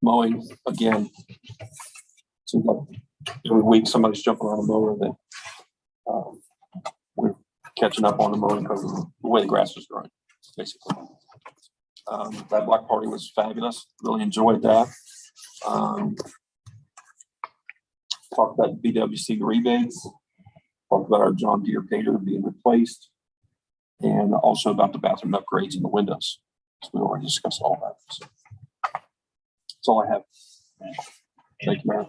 Mowing, again, seems like every week somebody's jumping on a mower that we're catching up on the mowing because of the way the grass is growing, basically. That block party was fabulous. Really enjoyed that. Talked about BWC rebates. Talked about our John Deere Gator being replaced, and also about the bathroom upgrades in the windows. So we already discussed all that. So that's all I have. Thank you, Mayor.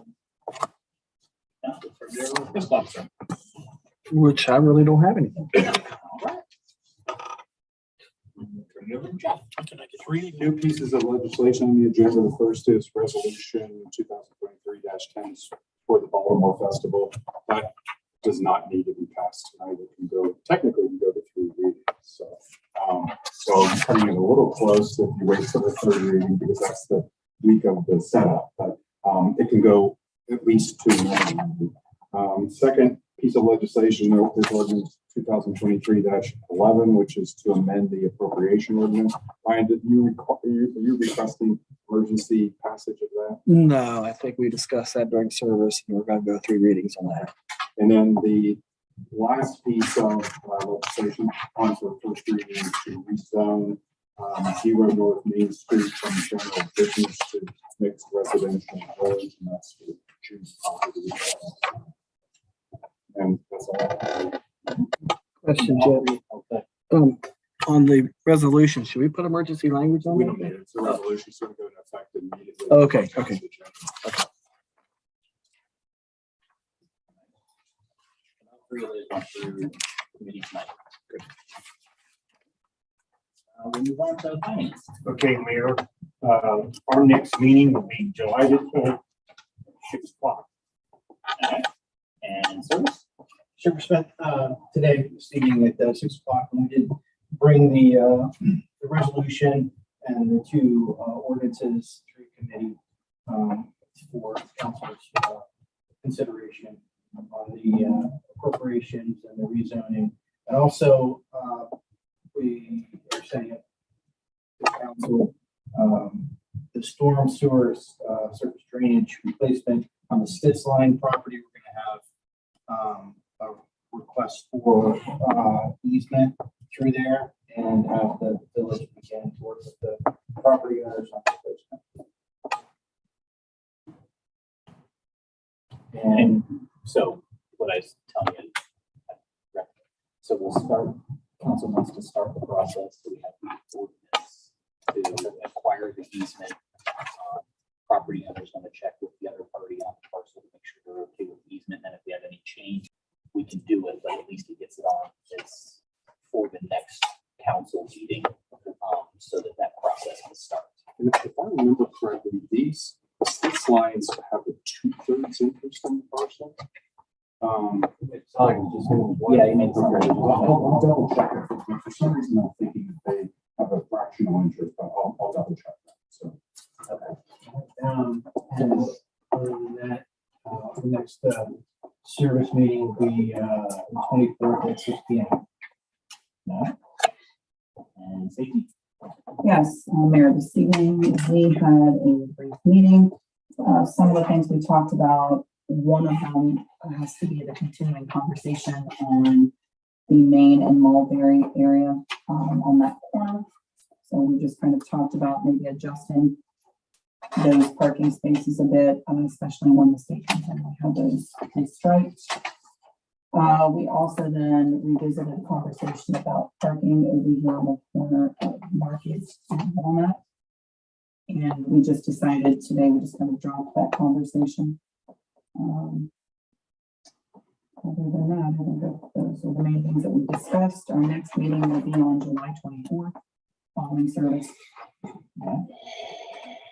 Which I really don't have anything. Three new pieces of legislation on the agenda. The first is resolution 2023-10 for the Baltimore Festival. That does not need to be passed tonight. It can go, technically, it can go to 3 readings. So I'm cutting it a little close if you wait for the 3rd reading, because that's the week of the setup. But it can go at least 2 more. Second piece of legislation is ordinance 2023-11, which is to amend the appropriation ordinance. Ryan, are you requesting emergency passage of that? No, I think we discussed that during service, and we're going to go 3 readings on that. And then the last piece of legislation on for first reading to rezone 0 North Main Street from general business to mixed residential village, and that's for June's property. And that's all. Question, Jeffrey. On the resolution, should we put emergency language on We it? don't need it. It's a resolution, so it'll go into effect immediately. Okay, okay. We move on to finance. Okay, Mayor, our next meeting will be July the 12th, 6 o'clock. And service. Service met today, this evening at 6 o'clock, and we did bring the resolution and the 2 ordinances through committee for council's consideration on the appropriations and the rezoning. And also, we are setting up the council the storm sewers surface drainage replacement on the Stitz line property. We're going to have a request for easement through there, and have the village begin to work with the property owners on replacement. And so what I was telling you, so we'll start, council wants to start the process. So we have the ordinance to acquire the easement. Property owners going to check with the other party on the parcel to make sure they're okay with the easement. And if we have any change, we can do it, but at least it gets it on as for the next council meeting, so that process can start. And if I remember correctly, these lines have a 2/3 interest on the parcel. It's like just one. Yeah, you made some. I'll double check it. For some reason, I'm thinking that they have a fractional interest, but I'll double check that. So. Okay. And other than that, the next service meeting will be the 24th at 6 p.m. And safety. Yes, Mayor, this evening we had a brief meeting. Some of the things we talked about, one of them has to be the continuing conversation on the Main and Mulberry area on that corner. So we just kind of talked about maybe adjusting those parking spaces a bit, especially when the state comes in, we have those restriped. We also then revisited a conversation about parking over here on the corner of Market and Walnut. And we just decided today we're just going to drop that conversation. Other than that, I think that those are the main things that we discussed. Our next meeting will be on July 24th, following service.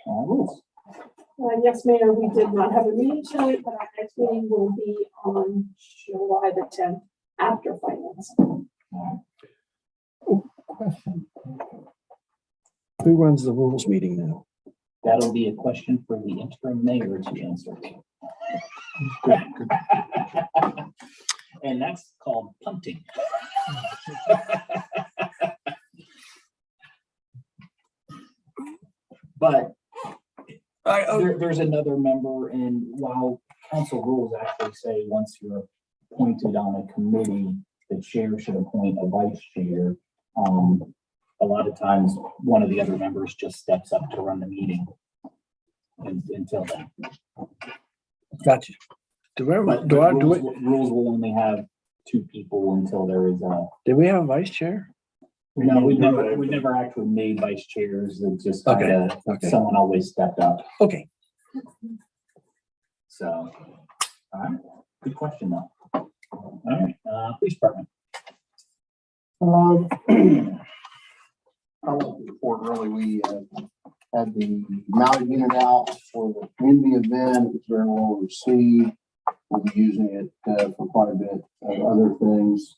Rules. Yes, Mayor, we did not have a meeting tonight, but our next meeting will be on July the 10th after finance. Question. Who runs the rules meeting now? That'll be a question for the interim mayor to answer. And that's called punting. But there's another member, and while council rules actually say once you're appointed on a committee, the chair should appoint a vice chair. A lot of times, one of the other members just steps up to run the meeting until then. Gotcha. Do But rules will only have 2 people until there is a. did we have a vice chair? No, we've never actually made vice chairs. It's just kind of Okay. someone always stepped up. Okay. So, all right, good question though. All right, police department. I want to report really, we had the mounted unit out for the community event. It was very well received. We'll be using it for quite a bit of other things.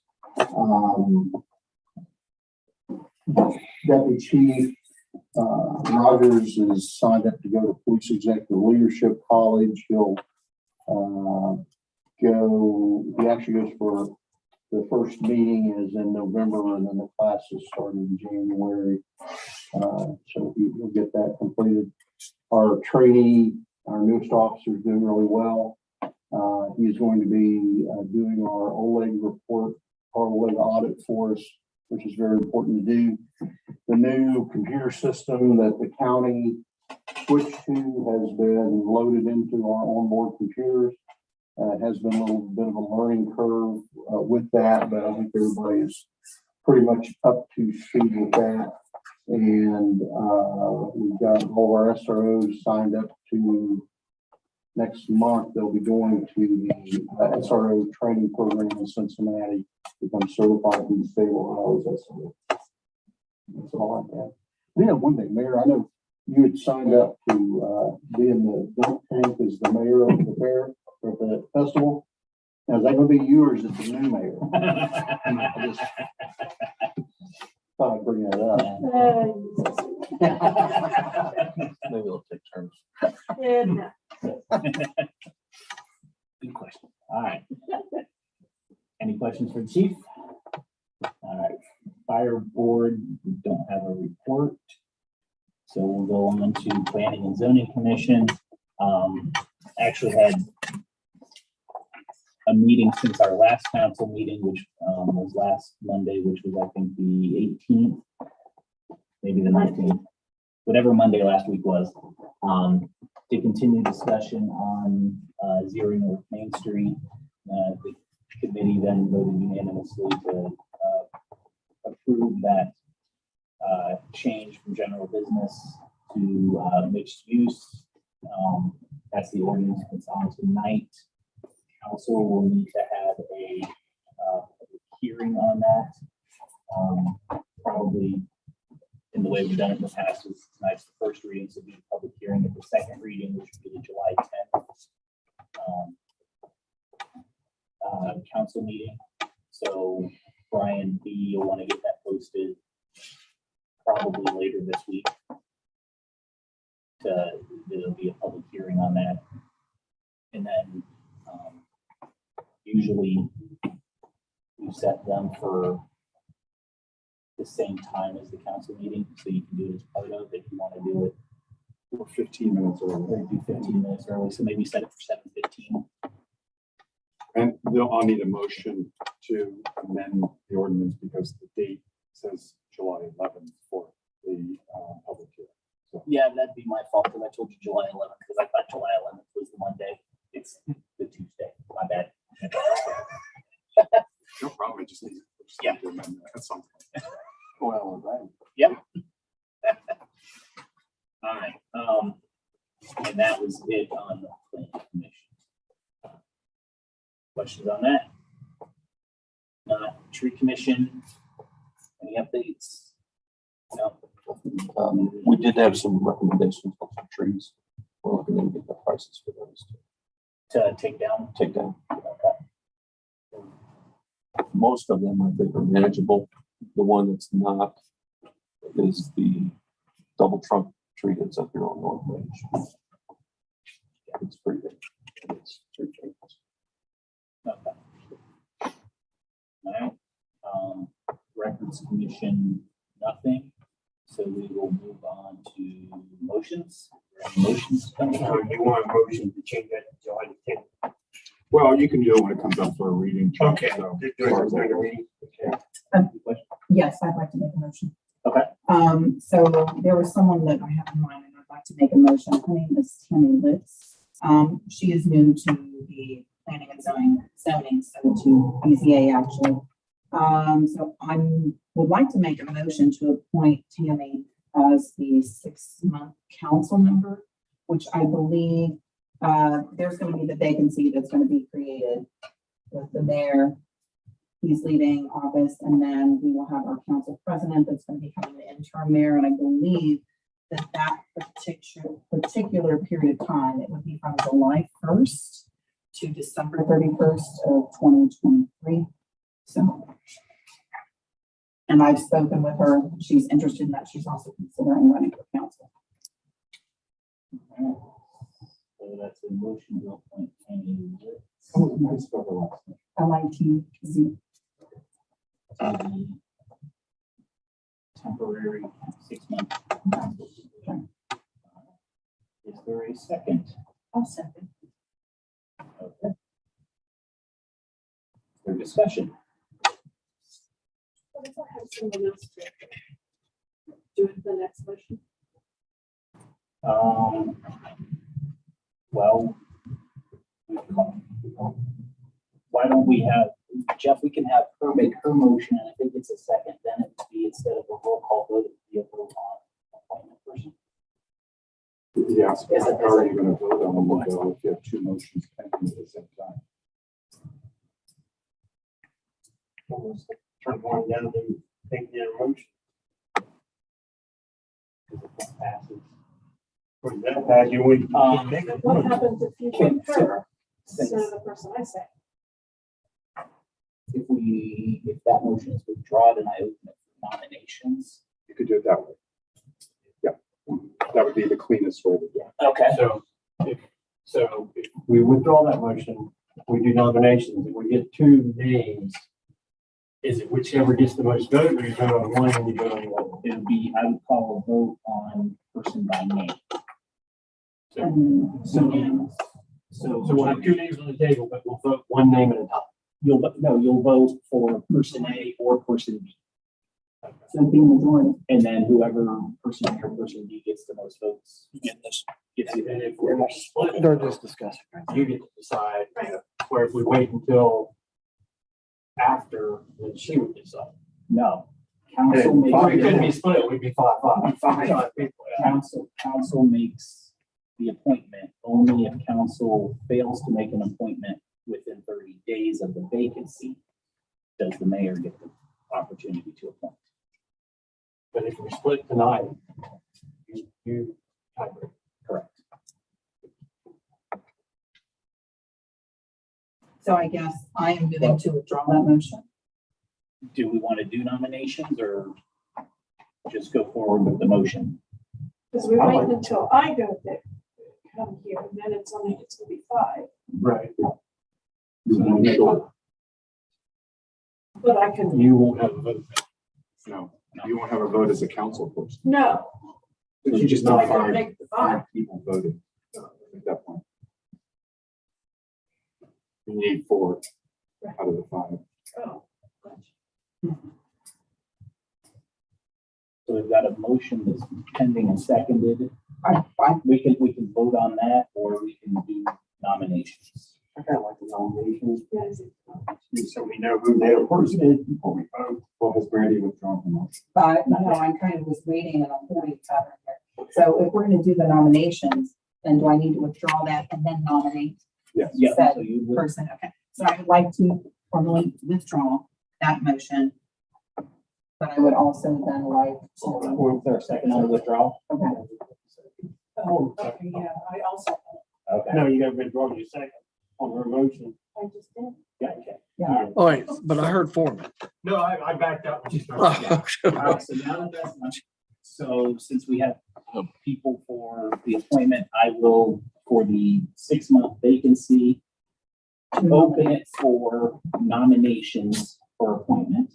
Deputy Chief Rogers is signed up to go to Police Executive Leadership College. He'll he actually goes for the first meeting is in November, and then the classes start in January. So he'll get that completed. Our trainee, our newest officer, is doing really well. He's going to be doing our OLEG report, our OLEG audit for us, which is very important to do. The new computer system that the county switched to has been loaded into our onboard computers. Has been a little bit of a learning curve with that, but I think everybody is pretty much up to speed with that. And we've got all of our SROs signed up to next month. They'll be going to the SRO training program in Cincinnati, become certified in the state of Ohio as SRO. That's all I have. Yeah, one thing, Mayor, I know you had signed up to be in the dunk tank as the mayor of the fair, at the festival. Now, is that going to be you or is it the new mayor? I just thought I'd bring that up. Maybe we'll take turns. Good question. All right. Any questions for the chief? All right. Fire board, we don't have a report. So we'll go on to planning and zoning commission. Actually had a meeting since our last council meeting, which was last Monday, which was I think the 18th, maybe the 19th, whatever Monday last week was, to continue discussion on 0 North Main Street. The committee then voted unanimously to approve that change from general business to mixed use. That's the ordinance that's on tonight. Council will need to have a hearing on that. Probably in the way we've done it in the past is tonight's the first reading, so it'll be a public hearing at the second reading, which would be the July 10th council meeting. So Brian B, you'll want to get that posted probably later this week. There'll be a public hearing on that. And then usually we set them for the same time as the council meeting, so you can do it as part of if you want to do it. Or 15 minutes early. Or do 15 minutes early, so maybe set it for 7:15. And I'll need a motion to amend the ordinance because the date says July 11th for the public hearing. So Yeah, that'd be my fault because I told you July 11th because I thought July 11th was the Monday. It's the Tuesday. My bad. no problem. I just need Yeah. to amend that at some point. Well, right. Yep. All right. And that was it on the planning commission. Questions on that? Not tree commission. Any updates? No. We did have some recommendations on some trees. We're looking to get the prices for those To take down. to take down. Most of them, I think, are manageable. The one that's not is the double trunk tree that's up here on North Range. It's pretty big. It's pretty big. Okay. All right. Records commission, nothing. So we will move on to motions. Motions coming So up. you want a motion to change that to July 10th? Well, you can do it when it comes up for a reading. Chuck, Okay. so- Just do it during the reading. Okay. Yes, I'd like to make a motion. Okay. So there was someone that I have in mind and I'd like to make a motion. Her name is Tammy Litz. She is new to the planning and zoning, so to BZA actually. So I would like to make a motion to appoint Tammy as the 6-month council member, which I believe, there's gonna be the vacancy that's gonna be created with the mayor. He's leaving August, and then we will have our council president that's gonna become the interim mayor, and I believe that particular period of time, it would be from July 1st to December 31st of 2023. So, and I've spoken with her. She's interested in that. She's also considering running for council. So that's a motion to appoint Tammy Litz Oh, nice spell the last name. LITZ. to the temporary 6-month. Is there a second? I'll second. Okay. For discussion. What if I have someone else do it the next motion? Well, why don't we have, Jeff, we can have her make her motion, and I think it's a second, then it would be instead of a roll call vote, it would be a vote on appointment person. Yes, but how are you gonna vote on them though if you have two motions pending at the same time? Almost turn one down and take the motion. Passes. For that, pass, you would. What happens if you Okay, pick her instead of the person I say? If that motion is withdrawn, then I open it for nominations. You could do it that way. Yeah, that would be the cleanest way to do it. Okay. So if we withdraw that motion, we do nominations, if we get two names, is it whichever gets the most vote, or you vote on one and you vote on the other? It would be, I would call a vote on person by name. So we'll have two names on the table, but we'll vote one name at a time. You'll vote for person A or person B. So it'd be majority. And then whoever person A or person B gets the most votes. Get this. Gets And it. if we're split, They're just discussing. you get to decide, where if we wait until after, then she would decide. No. Council It makes, couldn't be split, we'd be 5-5. Five. council makes the appointment only if council fails to make an appointment within 30 days of the vacancy. Does the mayor get the opportunity to appoint? But if we split tonight, you tiebreak. Correct. So I guess I am moving to withdraw that motion. Do we want to do nominations or just go forward with the motion? Because we wait until I go there, come here, and then it's gonna be 5. Right. Sure. But I can, You won't have a vote. No, you won't have a vote as a council person. no, If you just I have can make the 5. five people voting at that point. You need 4 out of the 5. Oh, gotcha. So we've got a motion that's pending and seconded. Fine. We can vote on that or we can do nominations. I kind of like the nominations, Yes. so we know who their person is before we vote. Well, has Brandy withdrawn the motion? But no, I'm kind of was waiting and I'm holding pattern here. So if we're gonna do the nominations, then do I need to withdraw that and then nominate Yes. Yeah. Said So you would, person? Okay, so I would like to formally withdraw that motion. But I would also then like to, Is there a second on the withdrawal? okay, Oh, okay, yeah, I also, Okay. No, you gotta withdraw your second on her motion. I just did. Yeah, okay. yeah. Oh, wait, but I heard Foreman. No, I backed up when she started. All right, so now that that's done, so since we have people for the appointment, I will, for the 6-month vacancy, open it for nominations for appointment.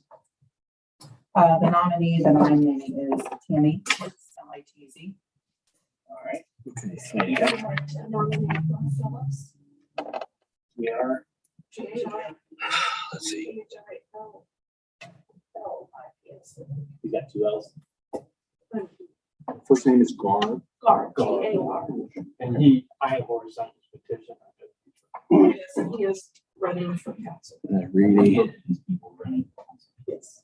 The nominee that I'm naming is Tammy, it's L-I-T-Z. All right. Okay, so There you go. I'd like to nominate Ron Phillips. We are, let's see. we got 2 L's. First name is Gar. Gar, G-A-R. And I have already signed this petition. Yes, and he is running for council. Reedy. These people running. Yes.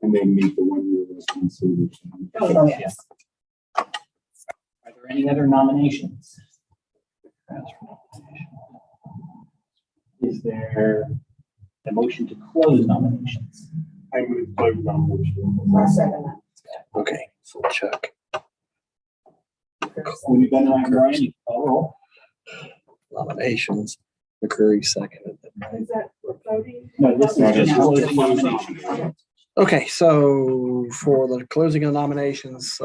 And they meet the 1-year residency. Oh, yes. Are there any other nominations? Is there a motion to close nominations? I move to close nomination. I'll second that. Okay, so Chuck. When you've been around, Brian, you call roll. Nominations. McCurry seconded. Is that for voting? No, this is No, just just closing closing nominations. Okay, so for the closing of nominations,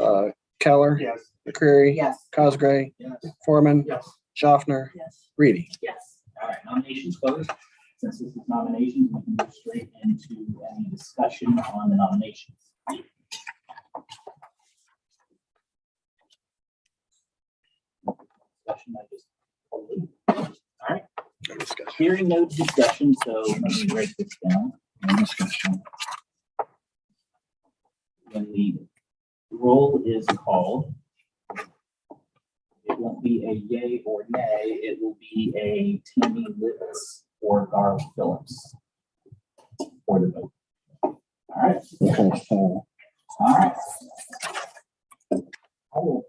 Keller, Yes. McCreary, Yes. Cosgray, Yes. Foreman, Yes. Schaffner, Yes. Reedy. Yes. All right, nominations closed. Since this is nominations, we can go straight into any discussion on the nominations. Discussion, I just. All right, No discussion. hearing no discussion, so let me write this down. No discussion. When the roll is called, it won't be a yay or nay, it will be a Tammy Litz or Gar Phillips for the vote. All right, Okay, so all right. I will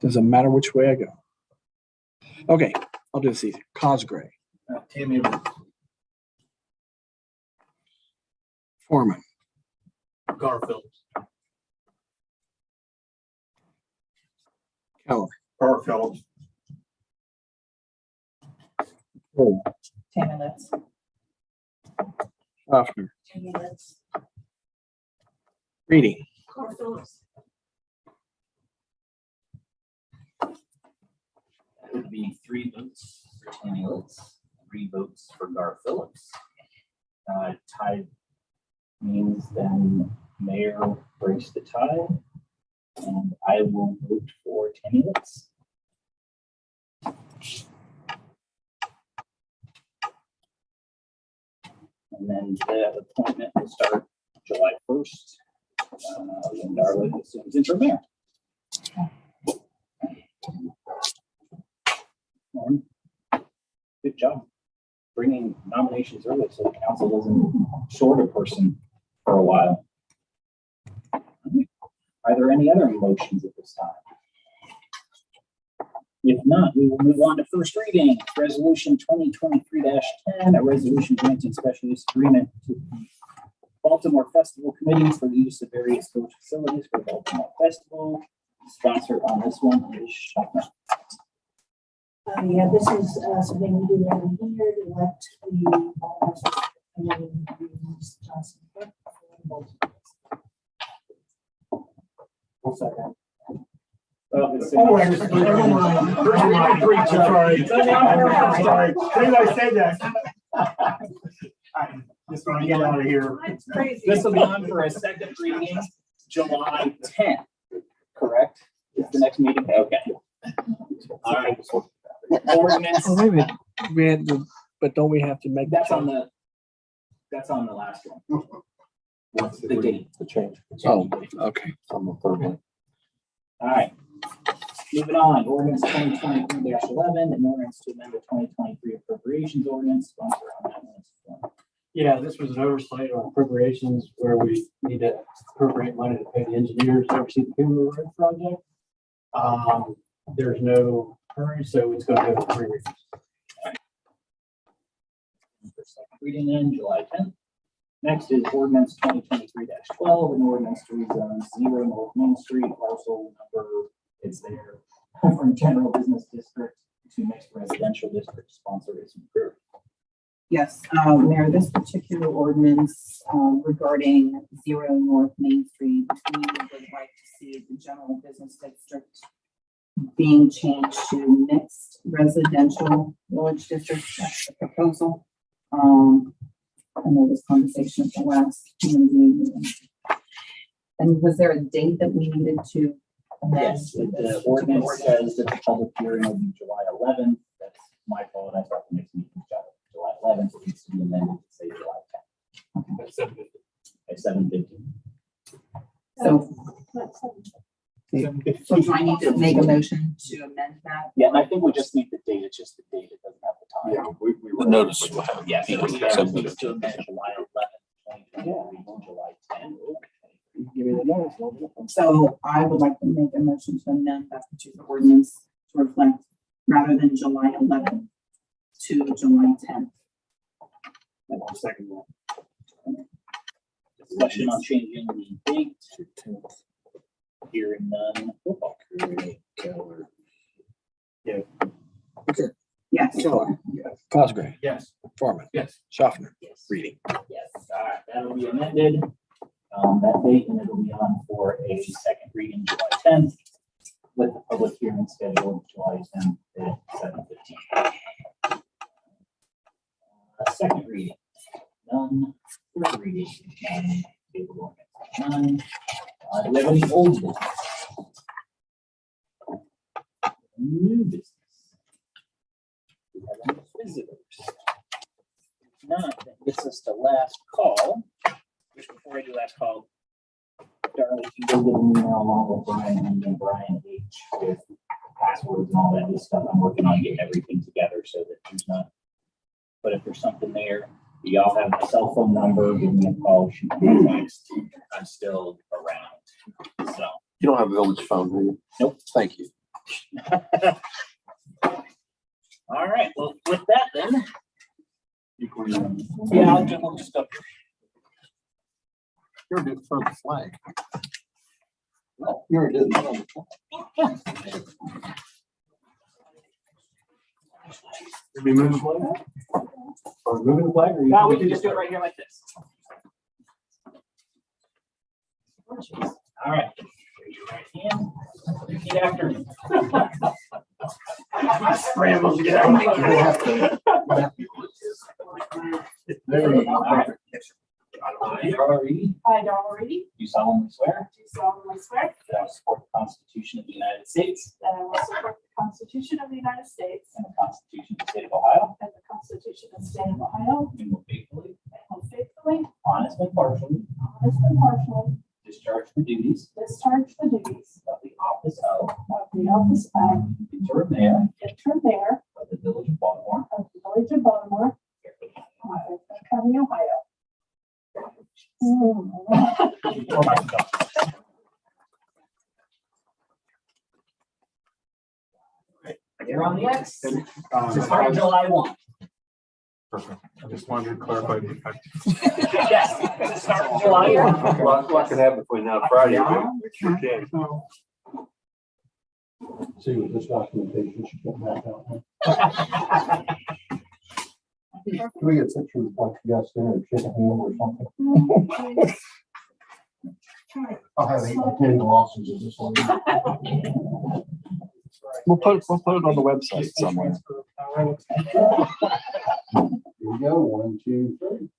doesn't matter which way I go. Okay, I'll do this easy. Cosgray, Tammy, Foreman, Garfield. Keller, Garfield. Bull, Tammy Litz. Schaffner, Tammy Litz. Reedy. Carl Phillips. That would be 3 votes for Tammy Litz, 3 votes for Gar Phillips. Tied means then Mayor breaks the tie, and I will vote for Tammy Litz. And then the appointment will start July 1st, when Darla assumes interim mayor. Lauren, good job bringing nominations early so the council doesn't short a person for a while. Are there any other motions at this time? If not, we will move on to first reading, resolution 2023-10, a resolution granting special use agreement to the Baltimore Festival Committee for the use of various village facilities for Baltimore Festival. Sponsor on this one is Schaffner. Yeah, this is something we do every year to elect the committee. Johnson. One second. Oh, it's- Oh, never mind. Sorry. Sorry. As I said that. Just want to get out of here. That's crazy. This will be on for a second reading, July 10th, correct? Is the next meeting? Okay. All right. Ordinance, Oh, wait a minute. We had to, but don't we have to make? that's on the last one. What's the date? The change. Oh, okay. On the 3rd one. All right. Moving on, ordinance 2023-11, an ordinance to amend the 2023 appropriations ordinance. Sponsor on that one. Yeah, this was an oversight on appropriations where we need to appropriate money to pay the engineers to oversee the Kimberly Road project. There's no hurry, so it's gonna go to 3 readings. For second reading then, July 10th. Next is ordinance 2023-12, an ordinance to rezone 0 North Main Street, parcel number, it's there, from general business district to mixed residential district. Sponsor is approved. Yes, Mayor, this particular ordinance regarding 0 North Main Street, we would like to see the general business district being changed to mixed residential village district. That's the proposal. I know this conversation at the last community meeting. And was there a date that we needed to amend? Yes, the ordinance says that the public hearing will be July 11th. That's my fault. I thought the next meeting was July 11th. It needs to be amended to say July 10th. At 7:15. So, so do I need to make a motion to amend that? Yeah, and I think we just need the date. It's just the date. It doesn't have the time. Yeah, we were. The notice will have. Yes, it was Yeah. to amend July 11th, 2023 to July 10th. Give me the notice. no difference. So I would like to make a motion to amend that particular ordinance to reflect rather than July 11th to July 10th. I'll second that. Discussion on changing the date. Hearing none. Yes. Keller. Cosgrave. Yes. Foreman. Yes. Schaffner. Yes. Reading. Yes, all right, that'll be amended, that date, and it'll be on for a second reading July 10th, with the public hearing scheduled July 10th at 7:15. Second reading, none. Third reading, none. Table ordinance, none. Do we have any old business? New business? Do we have any visitors? Not, that gets us to last call. Just before I do last call, Darla, you can go get an email along with Brian and then Brian H with passwords and all that good stuff. I'm working on getting everything together so that there's not. But if there's something there, y'all have my cell phone number, give me a call, shoot me a text. I'm still around. So. You don't have a village phone, do you? Nope. Thank you. All right, well, with that then. Yeah, I'll just up. You're doing for the flag. Well, you're doing it on the flag. Did we move the flag? Are we moving the flag or? No, we can just do it right here like this. All right. Raise your right hand. Repeat after me. Scramble to get out. There you go. All right. I, Darla Reedy, do solemnly swear do solemnly swear that I will support the Constitution of the United States that I will support the Constitution of the United States and the Constitution of the State of Ohio, and the Constitution of the State of Ohio, and will faithfully, and will faithfully, honestly, impartially honestly, and partially discharge the duties discharge the duties of the office of of interim mayor interim mayor of the Village of Baltimore, of the Village of Baltimore, County, Ohio. You're on the X. To I start July 1. Perfect. I just wanted to clarify the effect. Yes, to start July 1. What could happen between now and Friday? Okay. See what this documentation should get back out. Can we get a picture of like you guys there or shake a hand or something? I'll have 8 or 10 glosses of this one. We'll put it on the website somewhere. Here we go, 1, 2, 3.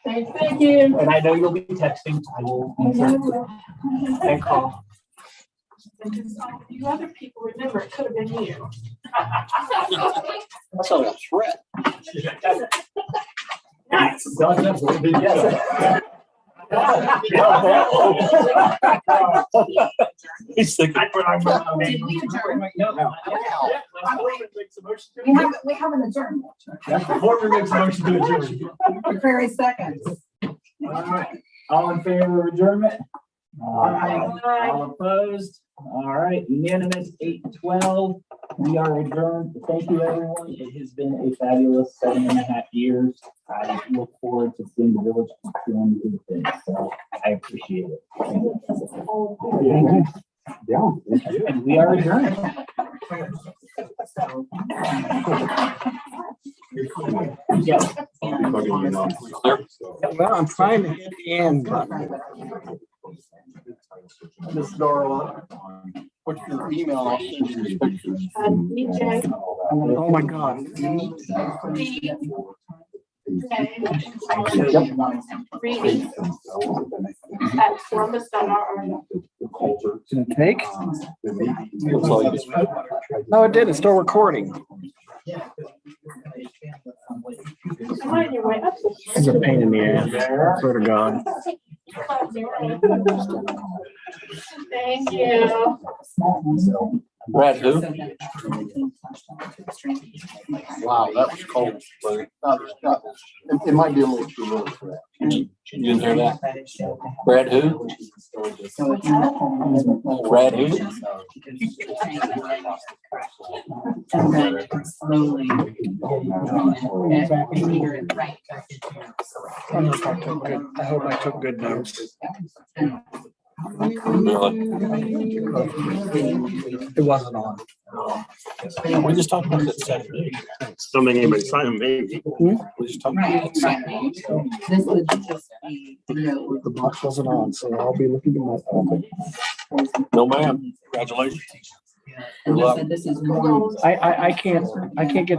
Thank you. And I know you'll be texting. I will answer and call. You other people remember, it could have been you. That's not a threat. He's thinking. Did we adjourn? No. We haven't adjourned. Before we make a motion to adjourn. For very seconds. All right. All in favor of adjournment? All opposed? All right, unanimous, 8-12. We are adjourned. Thank you, everyone. It has been a fabulous 7.5 years. I look forward to seeing the village doing good things, so I appreciate it. Yeah. And we are adjourned. Yes. Well, I'm trying to hit the end button. Miss Darla, what's your email? I'll send you the pictures. DJ. Oh, my God. Reading at Columbus.org. Did it take? No, it did. It's still recording. Come on, you're way up. It's a pain in the ass. I swear to God. Thank you. Brad, who? Wow, that was cold. It might be a little too early for that. You didn't hear that? Brad, who? Brad, who? Slowly. I hope I took good notes. Really? It wasn't on. We just talked about that Saturday. Don't make anybody sign them, maybe. We just talked about Right, that Saturday. this would just be, The box wasn't on, so I'll be looking to my phone. No, ma'am. Congratulations. and they said this is more. I can't get